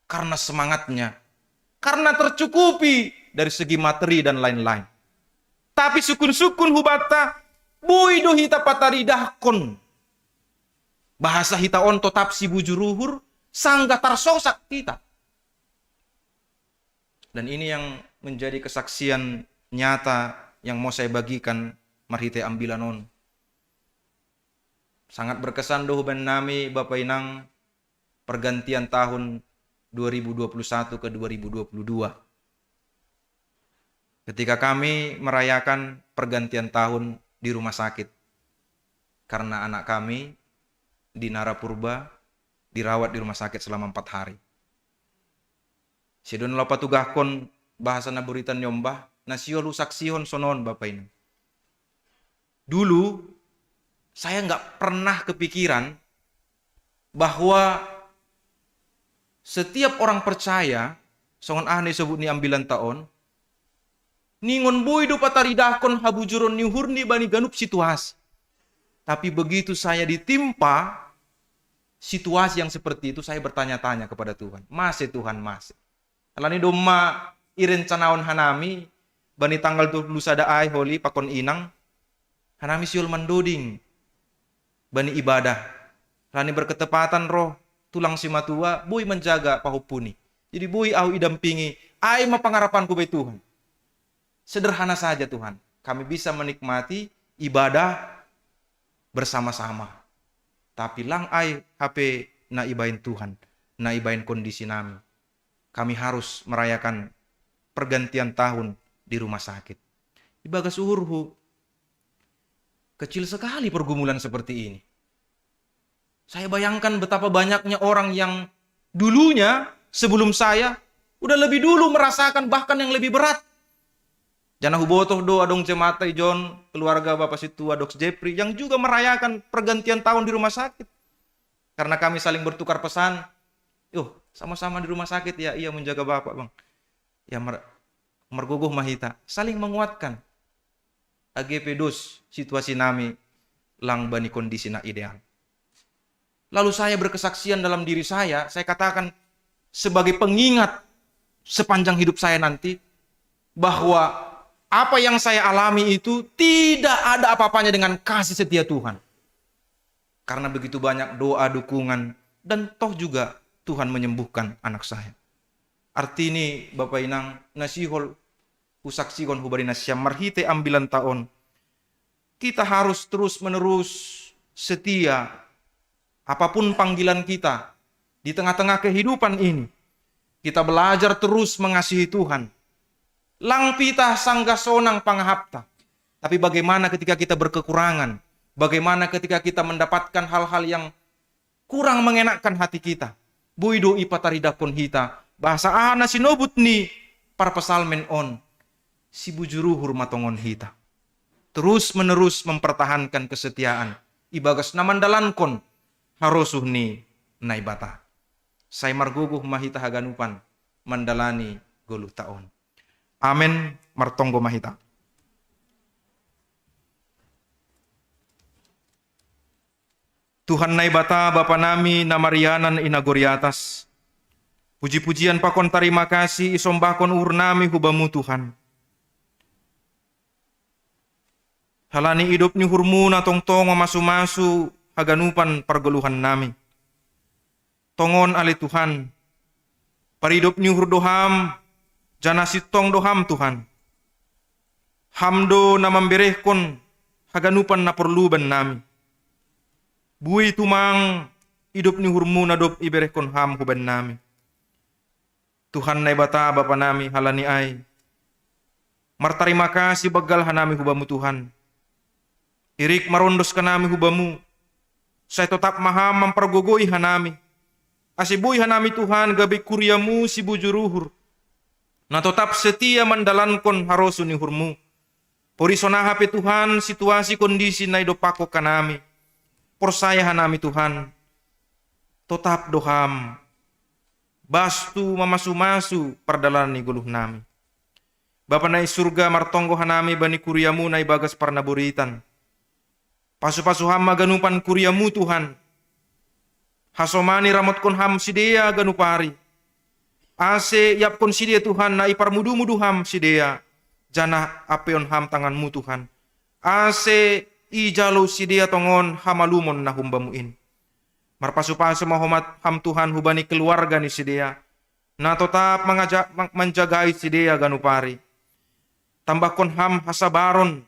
Karena semangatnya. Karena tercukupi dari segi materi dan lain-lain. Tapi sukun-sukun hubata bui do hita pataridahkon. Bahasa hita on tetap si bujuruhur sangga tarsosak kita. Dan ini yang menjadi kesaksian nyata yang mau saya bagikan marhite ambilanon. Sangat berkesan doh ben nami Bapak Inang pergantian tahun 2021 ke 2022. Ketika kami merayakan pergantian tahun di rumah sakit. Karena anak kami di Narapurba dirawat di rumah sakit selama 4 hari. Sidon lopa tugahkon bahasa naburitan nyombah, nasiolu saksihon sonon Bapak ini. Dulu, saya nggak pernah kepikiran bahwa setiap orang percaya, songon ahne sebut ni ambilan tahun, ningon bui do pataridakon habujuron ni hurni bani ganup situasi. Tapi begitu saya ditimpa situasi yang seperti itu, saya bertanya-tanya kepada Tuhan. Masih Tuhan, masih. Alani doma irencanaon hanami, bani tanggal tu lusada ay holi pakon inang, hanami siul mandoding, bani ibadah. Alani berketepatan roh, tulang si matua, bui menjaga pahupuni. Jadi bui au idampingi, ay mapangarapanku bay Tuhan. Sederhana saja Tuhan, kami bisa menikmati ibadah bersama-sama. Tapi lang ay HP na ibain Tuhan, na ibain kondisi nami. Kami harus merayakan pergantian tahun di rumah sakit. Ibagas uhurhu, kecil sekali pergumulan seperti ini. Saya bayangkan betapa banyaknya orang yang dulunya sebelum saya udah lebih dulu merasakan bahkan yang lebih berat. Jana hubotoh do adong cematai John, keluarga Bapak Situ Adok Jeffrey yang juga merayakan pergantian tahun di rumah sakit. Karena kami saling bertukar pesan. Sama-sama di rumah sakit ya, iya menjaga Bapak Bang. Ya mergogoh mahita, saling menguatkan. AGP dos situasi nami lang bani kondisi na ideal. Lalu saya berkesaksian dalam diri saya katakan sebagai pengingat sepanjang hidup saya nanti bahwa apa yang saya alami itu tidak ada apa-apanya dengan kasih setia Tuhan. Karena begitu banyak doa, dukungan, dan toh juga Tuhan menyembuhkan anak saya. Arti ini Bapak Inang, nasihol usaksihon hubari nasyam marhite ambilan tahun. Kita harus terus menerus setia apapun panggilan kita di tengah-tengah kehidupan ini. Kita belajar terus mengasihi Tuhan. Lang pita sangga sonang panghapta. Tapi bagaimana ketika kita berkekurangan? Bagaimana ketika kita mendapatkan hal-hal yang kurang mengenakkan hati kita? Buido ipataridakon hita. Bahasa ana sinobut ni parpesalmen on. Si bujuruhur matongon hita. Terus menerus mempertahankan kesetiaan. Ibagas namandalankon. harosuh ni naibata. Say marguguh mahita haganupan mandalani 10 taon. Amen, martonggo mahita. Tuhan naibata Bapa nami na Marianan inagoriatas. Puji-pujian pakon tarima kasih isombakon uhur nami hubamu Tuhan. Halani hidup ni hurmu na tongtong masu-masu haganupan pergeluhan nami. Tongon ali Tuhan. Paridup ni hur doham jana sitong doham Tuhan. Hamdo na mamberehkon haganupan na perluban nami. Bui tumang hidup ni hurmu na dop iberehkon ham huban nami. Tuhan naibata Bapa nami halani ay. Martarima kasih bagal hanami hubamu Tuhan. Irik marondos kanami hubamu. Saya tetap maham mempergogoi hanami. Asibui hanami Tuhan gabi kuryamu si bujuruhur. Na tetap setia mandalankon harosu ni hurmu. Porisona hape Tuhan situasi kondisi na idopako kanami. Porsaya hanami Tuhan. Tetap doham. Bastu mamasu-masu perdalan ni guluh nami. Bapa nai surga martonggo hanami bani kuryamu nai bagas parnaburitan. Pasu-pasu ham maganupan kuryamu Tuhan. Hasomani ramot kon ham sidea ganupari. Ase yap kon sidea Tuhan na iparmudu-mudu ham sidea. Jana apeon ham tanganmu Tuhan. Ase ijalo sidea tongon hamalumon na humbamuin. Marpasu-pasu mahomat ham Tuhan hubani keluarga ni sidea. Na tetap menjagai sidea ganupari. Tambahkon ham hasabaron.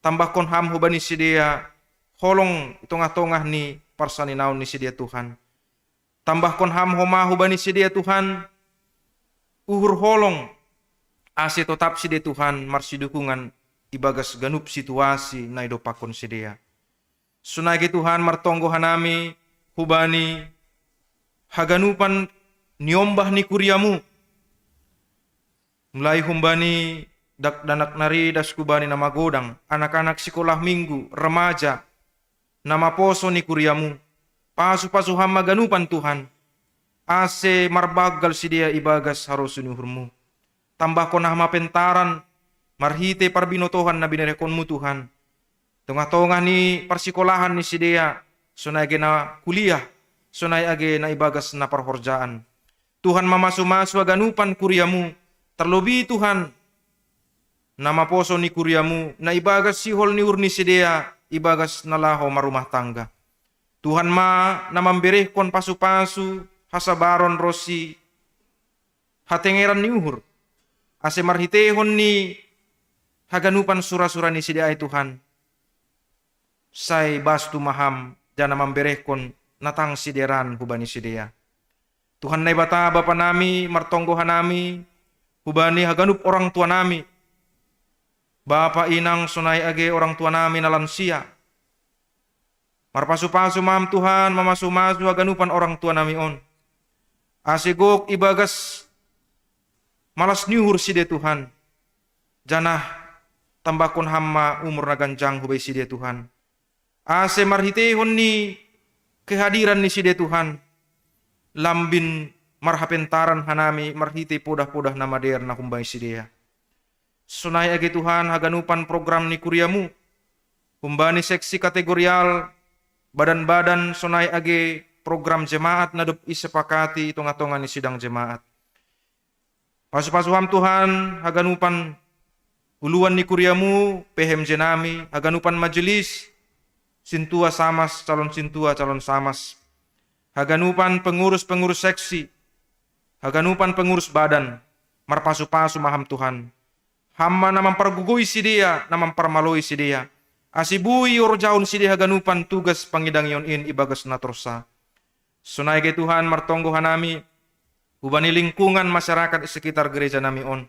Tambahkon ham hubani sidea. Holong tongah-tongah ni parsaninaon ni sidea Tuhan. Tambahkon ham homa hubani sidea Tuhan. Uhur holong. Ase tetap sidea Tuhan marsidukungan ibagas ganup situasi na idopakon sidea. Sunagi Tuhan martonggo hanami hubani haganupan niombah ni kuryamu. Mulai humbani dak danak nari das kubani nama godang, anak-anak sekolah minggu, remaja, nama poso ni kuryamu. Pasu-pasu hama ganupan Tuhan. Ase marbagal sidia ibagas harus nuhurmu. Tambah konah mapentaran, marhite parbinotohan na binerekonmu Tuhan. Tengah-tengah ni persikolahan ni sidia. Sunay age na kuliah, sunay age na ibagas na parhorjaan. Tuhan mamasu-masu aganupan kuryamu, terlebih Tuhan, nama poso ni kuryamu, na ibagas sihol ni urni sidea, ibagas na laho marumah tangga. Tuhan na mamberehkon pasu-pasu, hasabaron rosi, hatengeran ni uhur, ase marhitehon ni haganupan sura-sura ni sidea ay Tuhan. Say bastu maham, jana mamberehkon natang sideran hubani sidea. Tuhan naibata Bapa nami, martonggo hanami, hubani haganup orang tua nami. Bapa inang sunai age orang tua nami na lansia. Marpasu-pasu mam Tuhan, mamasu-masu haganupan orang tua nami on. Asigok ibagas malas nyuhur sidea Tuhan. Janah tambakon hamma umur naganjang hubai sidea Tuhan. Ase marhitehon ni kehadiran ni sidea Tuhan. Lambin marhapentaran hanami marhite podah-podah nama der na humbay sidea. Sunay age Tuhan haganupan program ni kuryamu. Humbani seksi kategorial badan-badan sunay age program jemaat na dup isepakati itonga-tonga ni sidang jemaat. Pasu-pasuham Tuhan haganupan uluan ni kuryamu pehem jenami haganupan majelis sintua samas, calon sintua, calon samas. Haganupan pengurus-pengurus seksi. Haganupan pengurus badan. Marpasu-pasu maham Tuhan. Hamma na mempergugui sidea, na mempermaloi sidea. Asibui urjaun sidea haganupan tugas pangidang yon in ibagas natrosa. Sunai ke Tuhan martonggo hanami. Hubani lingkungan masyarakat di sekitar gereja nami on.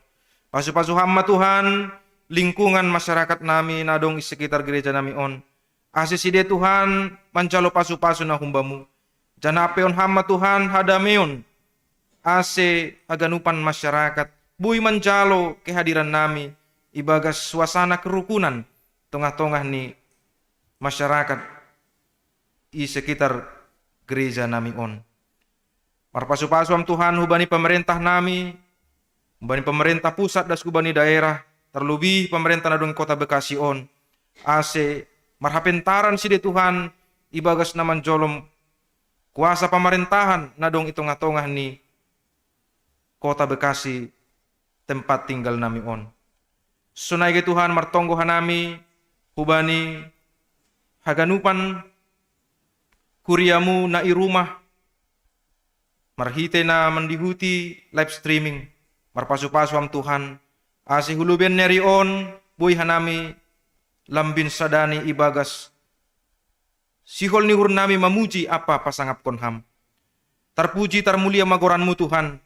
Pasu-pasu hamma Tuhan. Lingkungan masyarakat nami nadong di sekitar gereja nami on. Ase sidea Tuhan mancalo pasu-pasu na humbamu. Janapeon hama Tuhan hadameon. Ase haganupan masyarakat. Bui mancalo kehadiran nami. Ibagas suasana kerukunan. Tengah-tengah ni masyarakat. I sekitar gereja nami on. Marpasu-pasuam Tuhan hubani pemerintah nami, hubani pemerintah pusat das hubani daerah, terlebih pemerintah nadong kota Bekasi on. Ase marhapentaran si de Tuhan ibagas naman jolom kuasa pemerintahan nadong itong-atongah ni kota Bekasi tempat tinggal nami on. Sunai ke Tuhan martonggo hanami hubani haganupan kuriamu na irumah marhite na mendihuti live streaming marpasu-pasu am Tuhan asi huluben neri on buy hanami lambin sadani ibagas sihol ni hurnami mamuji apa pasangap konham tarpuji tarmulia magoranmu Tuhan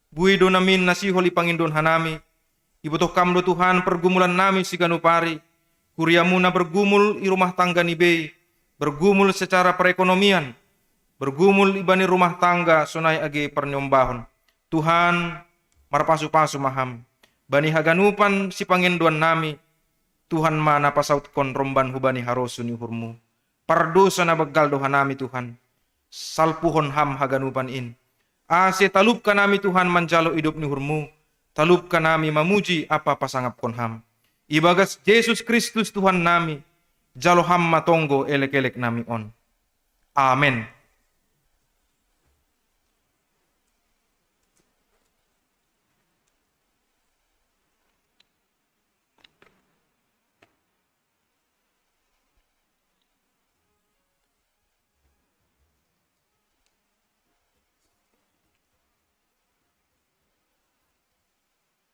buy do namin nasihol ipangindon hanami ibutuh kamdo Tuhan pergumulan nami siganupari kuriamu na bergumul i rumah tangga ni Bey, bergumul secara perekonomian, bergumul ibani rumah tangga sonai age pernyombahon. Tuhan marpasu-pasu maham, bani haganupan si panginduan nami, Tuhan mana pasaut kon romban hubani harosun hurmu. Pardosa na baggal doha nami Tuhan, salpuhon ham haganupan in. Ase talupkan nami Tuhan manjalo hidup ni hurmu, talupkan nami mamuji apa pasangap kon ham. Ibagas Yesus Kristus Tuhan nami, jalo ham matonggo elek-elek nami on. Amen.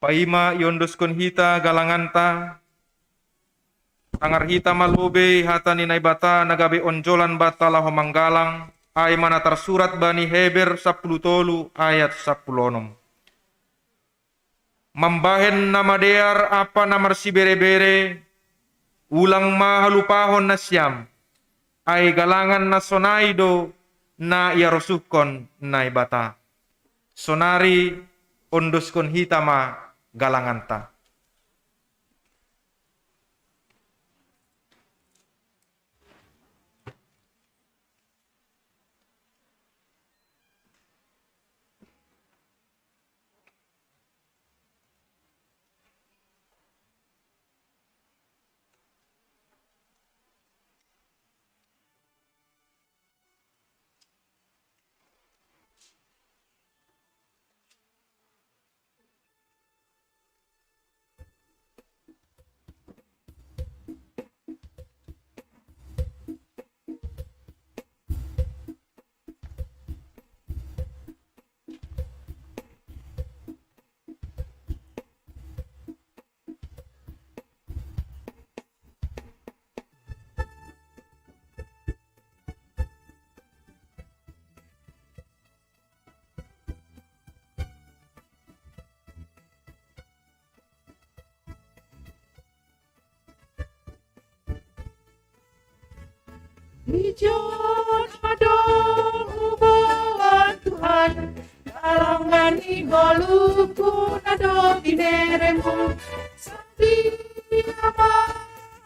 Paima yondoskon hita galanganta, tangar hita malube hata ninay bata nagabe onjolan bata laho manggalang, ay mana tersurat bani Heber 10 ayat 10. Mambahen nama dear apa namar si bere-bere, ulang mahalupahon na siyam, ay galangan na sonaido na iarosukon na ibata. Sonari ondoskon hitama galanganta. Ijon adong ubuan Tuhan, galangan igoluku nado bineremu, setia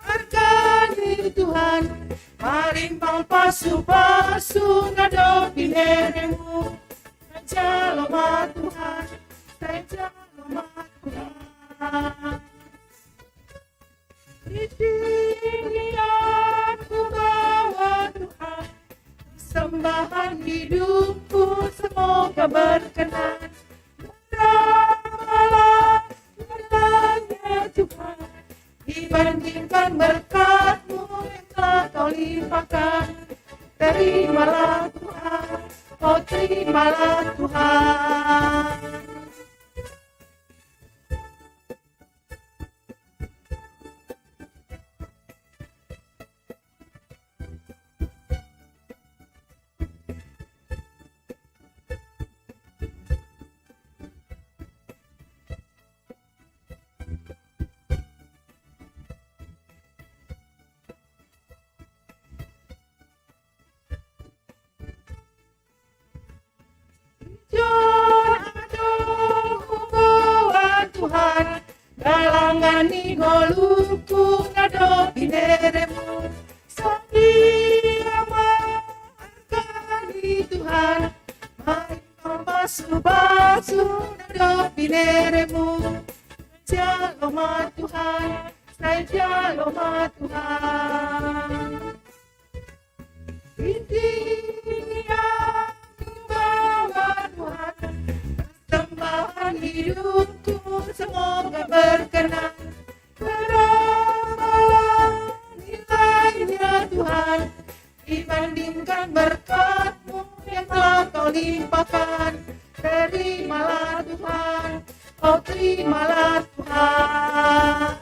margani Tuhan, marimbang pasu-pasu nado bineremu, sejaloma Tuhan, sejaloma Tuhan. Aku bawa Tuhan, sembahan hidupku semoga berkenan. Berapalah mudahnya Tuhan, dibandingkan berkat-Mu yang telah Kau limpahkan. Terimalah Tuhan, oh terimalah Tuhan. Tuhan, galangan igoluku nado bineremu, setia margani bineremu. Shalom Tuhan, saya shalom Tuhan. Intinya bawa Tuhan, persembahan hidupku semoga berkenan. Berapapun nilainya Tuhan, dibandingkan berkat-Mu yang telah Kau limpahkan. Terimalah Tuhan, oh terimalah Tuhan.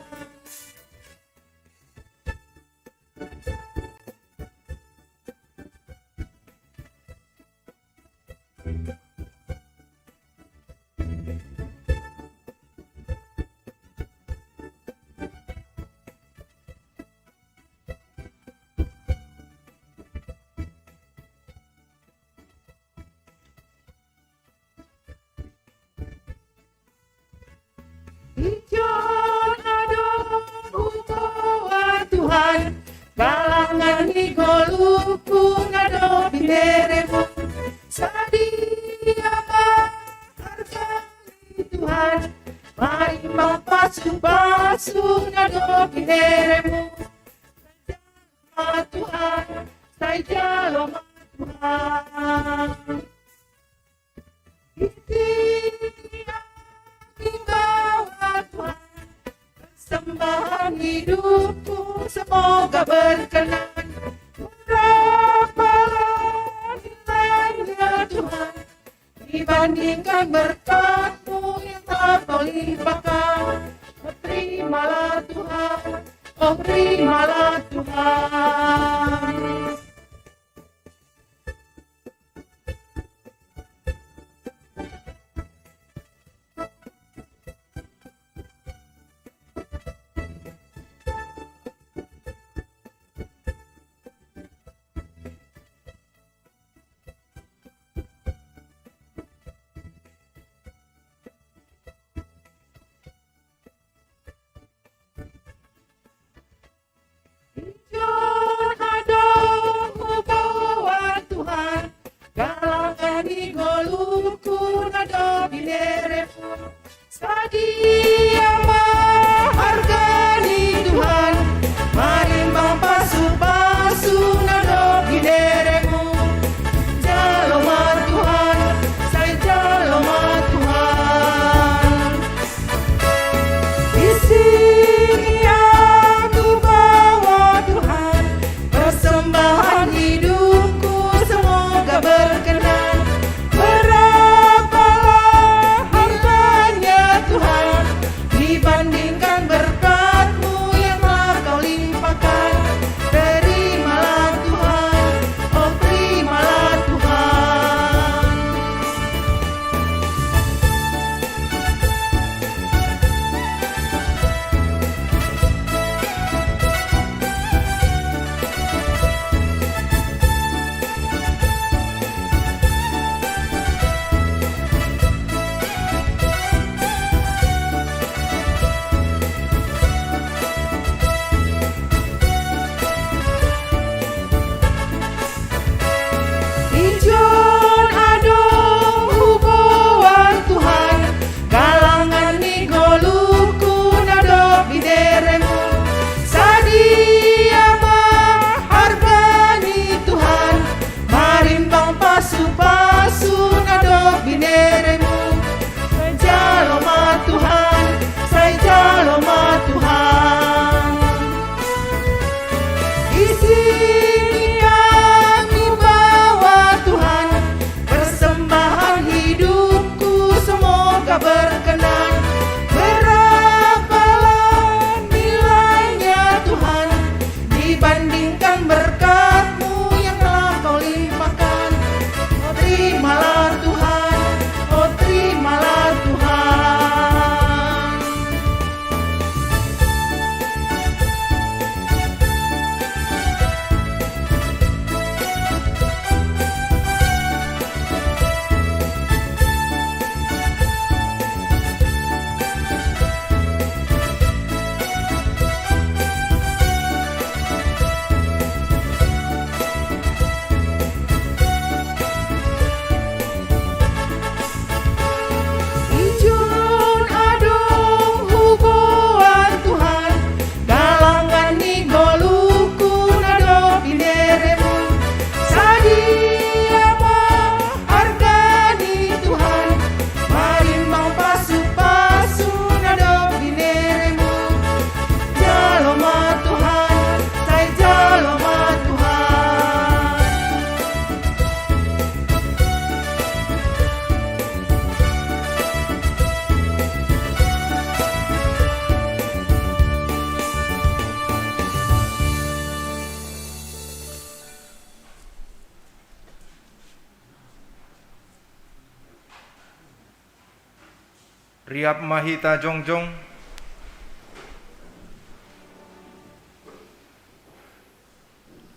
Ijon adomu bawa Tuhan, galangan higoluku ngado bineremu. Sadia hargai Tuhan, mari mapasu-pasu ngado bineremu. Shalom Tuhan, saya shalom Tuhan. Sembahan hidupku semoga berkenan. Berapapun nilainya Tuhan, dibandingkan berkat-Mu yang telah Kau limpahkan. Oh terimalah Tuhan, oh terimalah Tuhan. Ijon adomu bawa Tuhan, galangan higoluku ngado bineremu. Sadia menghargai Tuhan, mari mapasu-pasu ngado bineremu. Shalom Tuhan, saya shalom Tuhan. Di sini aku bawa Tuhan, persembahan hidupku semoga berkenan. Berapalah harganya Tuhan, dibandingkan berkat-Mu yang telah Kau limpahkan. Terimalah Tuhan, oh terimalah Tuhan. Riap mahita jongjong,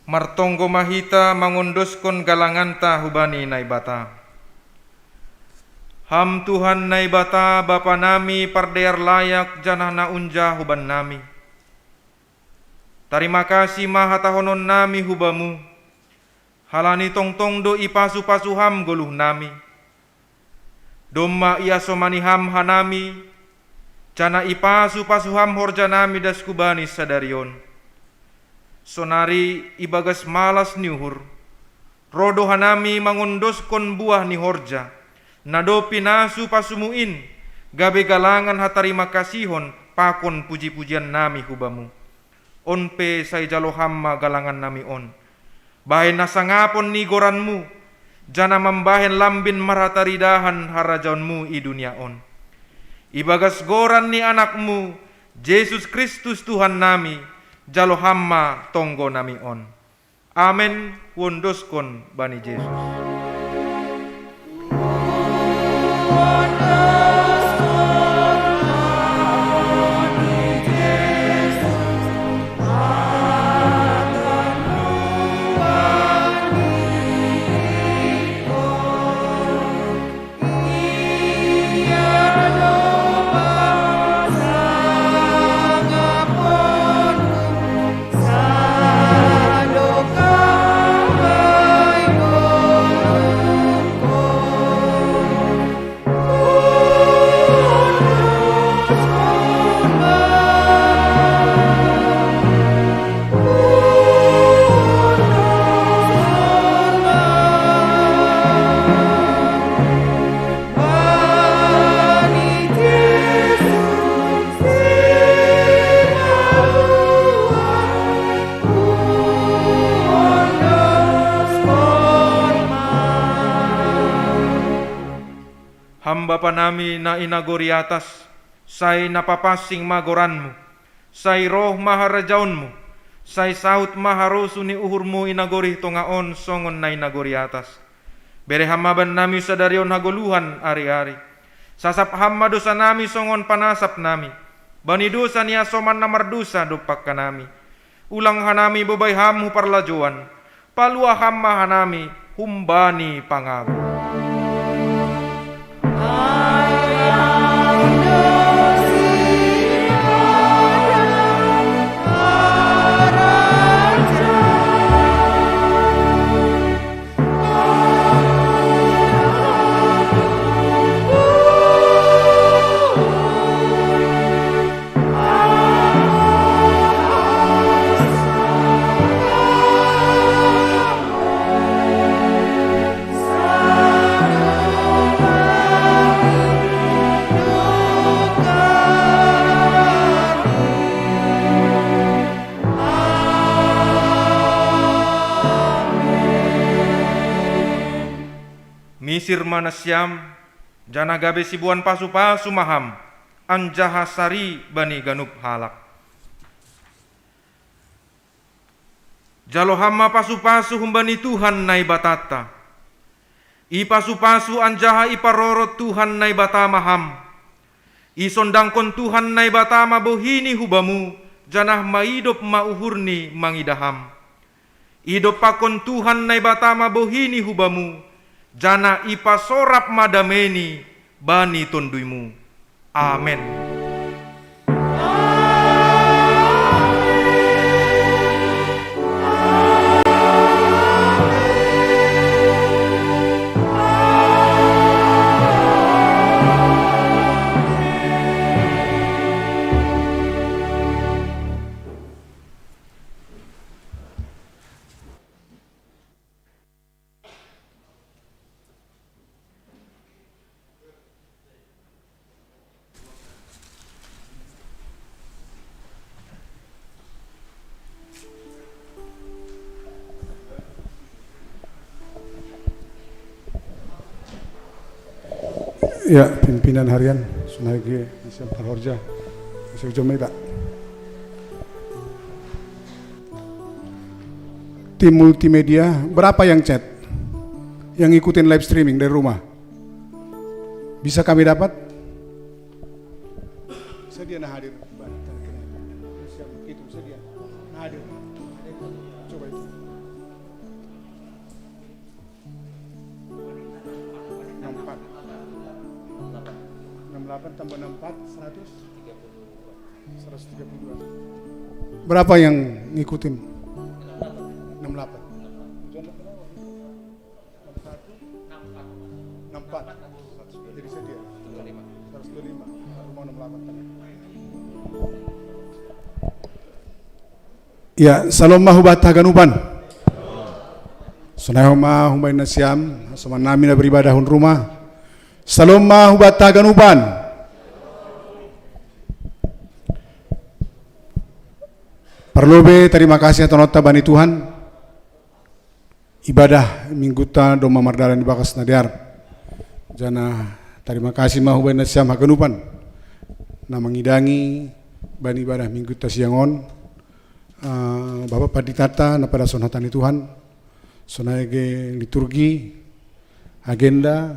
martonggo mahita mangunduskon galanganta hubani naibata. Ham Tuhan naibata Bapa nami pardear layak janah na unja huban nami. Terima kasih mahatahonon nami hubamu. Halani tongtong do ipasu-pasu ham goluh nami. Domma ia somani ham hanami. Jana ipasu-pasu ham horja nami das kubani sadarion. Sonari ibagas malas niuhur. Rodo hanami mangundoskon buah ni horja. Nado pinasu pasumuin. Gabe galangan hatarima kasihon pakon puji-pujian nami hubamu. Onpe say jalo hamma galangan nami on. Bahen nasangapon ni goranmu. Jana membahen lambin marataridahan harajaunmu i dunia on. Ibagas goran ni anakmu. Yesus Kristus Tuhan nami. Jalo hamma tonggo nami on. Amen. Wondoskon bani Yesus. Bapa nami na inagori atas, say napapasing magoranmu, say roh maharajaunmu, say saut maharosu ni uhurmu inagori tongaon songon na inagori atas. Bere hamaban nami sadarion hagoluhan ari-ari. Sasap hamma dosa nami songon panasap nami. Bani dosa niya soman namardusa dopak kanami. Ulang hanami bobay hamu parlajuan. Palua hamma hanami humbani pangabu. Misir manasyam, jana gabe sibuan pasu-pasu maham, anjaha sari bani ganup halak. Jalo hamma pasu-pasu humbani Tuhan nai batata. I pasu-pasu anjaha iparorot Tuhan nai batama ham. I sondangkon Tuhan nai batama bohini hubamu, janah maidop mauhurni mangidaham. Idop pakon Tuhan nai batama bohini hubamu, jana ipasorap madameni bani tonduimu. Amen. Ya, pimpinan harian Sunagi Nasional Parhorja, Masih Jomita. Tim multimedia, berapa yang chat? Yang ikutin live streaming dari rumah? Bisa kami dapat? Bersedia nah hadir. Siap begitu, bersedia. Nah hadir. Coba itu. 68 tambah 64, 132. Berapa yang ngikutin? 68. 64. Jadi sedia. 125. Mau 68 tadi. Ya, salam mahubata ganupan. Sunahuma humay nasyam, asuman namin na beribadah rumah. Salam mahubata ganupan. Perlobe terima kasih atas nota bani Tuhan. Ibadah mingguta doma mardalan di bakas nadiar. Jana terima kasih mahubay nasyam haganupan. Na mengidangi bani ibadah mingguta siangon. Bapak Paditata na pada sonatan Tuhan. Sonai liturgi, agenda,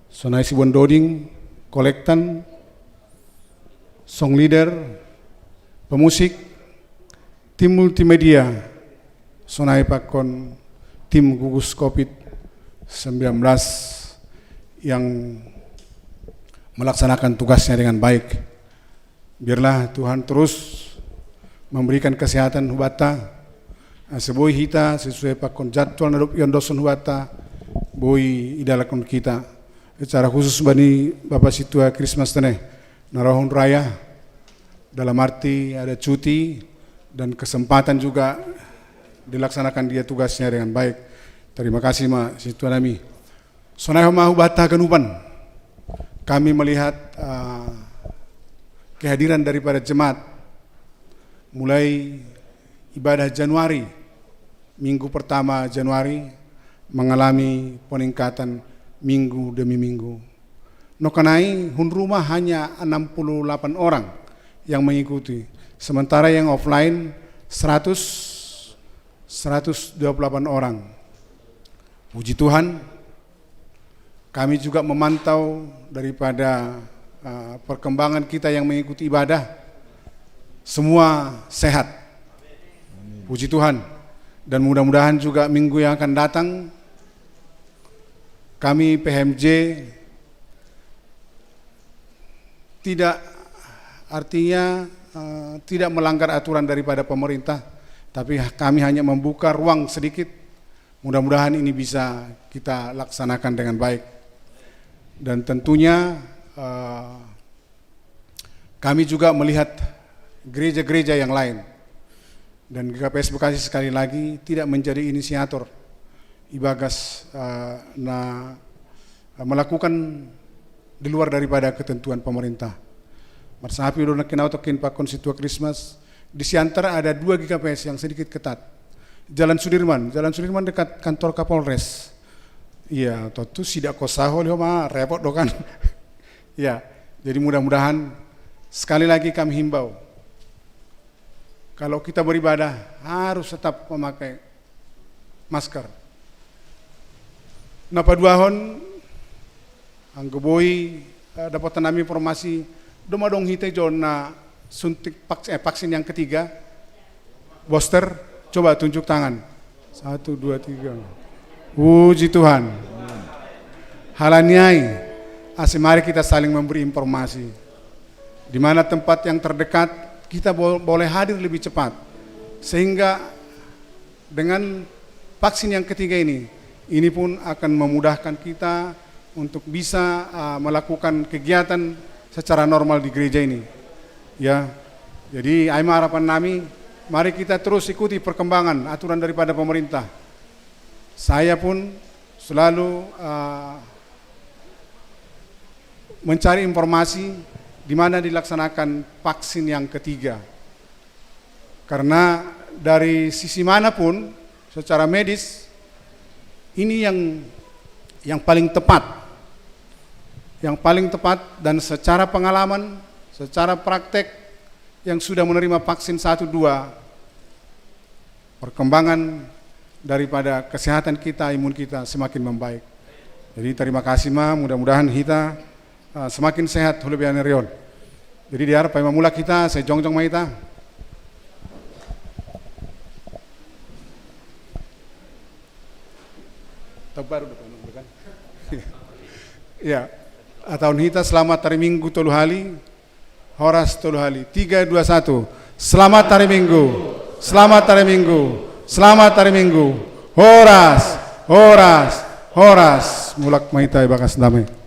sonai si doding, kolektan, song leader, pemusik, tim multimedia, sonai pakon tim gugus COVID-19 yang melaksanakan tugasnya dengan baik. Biarlah Tuhan terus memberikan kesehatan hubata, seboi hita sesuai pakon jadwal narup yang doson hubata, boi idalakon kita. Secara khusus bani Bapak Situa Christmas teneh, narahun raya, dalam arti ada cuti dan kesempatan juga dilaksanakan dia tugasnya dengan baik. Terima kasih Ma Situa nami. Sonai mahu bata kenupan, kami melihat kehadiran daripada jemaat mulai ibadah Januari, minggu pertama Januari mengalami peningkatan minggu demi minggu. Nokanai hun rumah hanya 68 orang yang mengikuti, sementara yang offline 128 orang. Puji Tuhan, kami juga memantau daripada perkembangan kita yang mengikuti ibadah, semua sehat. Puji Tuhan. Dan mudah-mudahan juga minggu yang akan datang kami PHMJ tidak artinya tidak melanggar aturan daripada pemerintah, tapi kami hanya membuka ruang sedikit. Mudah-mudahan ini bisa kita laksanakan dengan baik. Dan tentunya kami juga melihat gereja-gereja yang lain. Dan GKPS Bekasi sekali lagi tidak menjadi inisiator Ibagas melakukan di luar daripada ketentuan pemerintah. Marsahapi udah kenal tokin Pak Konstitua Christmas. Di antara ada 2 GKPS yang sedikit ketat. Jalan Sudirman dekat kantor Kapolres. Iya, tentu tidak kosaho liho mah repot do kan. Ya, jadi mudah-mudahan sekali lagi kami himbau, kalau kita beribadah harus tetap memakai masker. Napa duahon anggoboi dapat nami informasi domadong hite jona suntik vaksin yang ketiga booster. Coba tunjuk tangan. 1, 2, 3. Puji Tuhan. Halaniai, mari kita saling memberi informasi. Di mana tempat yang terdekat kita boleh hadir lebih cepat, sehingga dengan vaksin yang ketiga ini pun akan memudahkan kita untuk bisa melakukan kegiatan secara normal di gereja ini. Ya, jadi harapan kami, mari kita terus ikuti perkembangan aturan daripada pemerintah. Saya pun selalu mencari informasi di mana dilaksanakan vaksin yang ketiga. Karena dari sisi manapun secara medis ini yang paling tepat. Yang paling tepat dan secara pengalaman, secara praktek yang sudah menerima vaksin 1, 2, perkembangan daripada kesehatan kita, imun kita semakin membaik. Jadi terima kasih Ma, mudah-mudahan kita semakin sehat lebih anerion. Jadi diharap pai mamula kita saya jongjong maita. Tabar bukan? Ya. Atau hita selamat hari Minggu tolu hali. Horas tolu hali. 3, 2, 1. Selamat hari Minggu. Selamat hari Minggu. Selamat hari Minggu. Horas. Mulak maita bakas damai.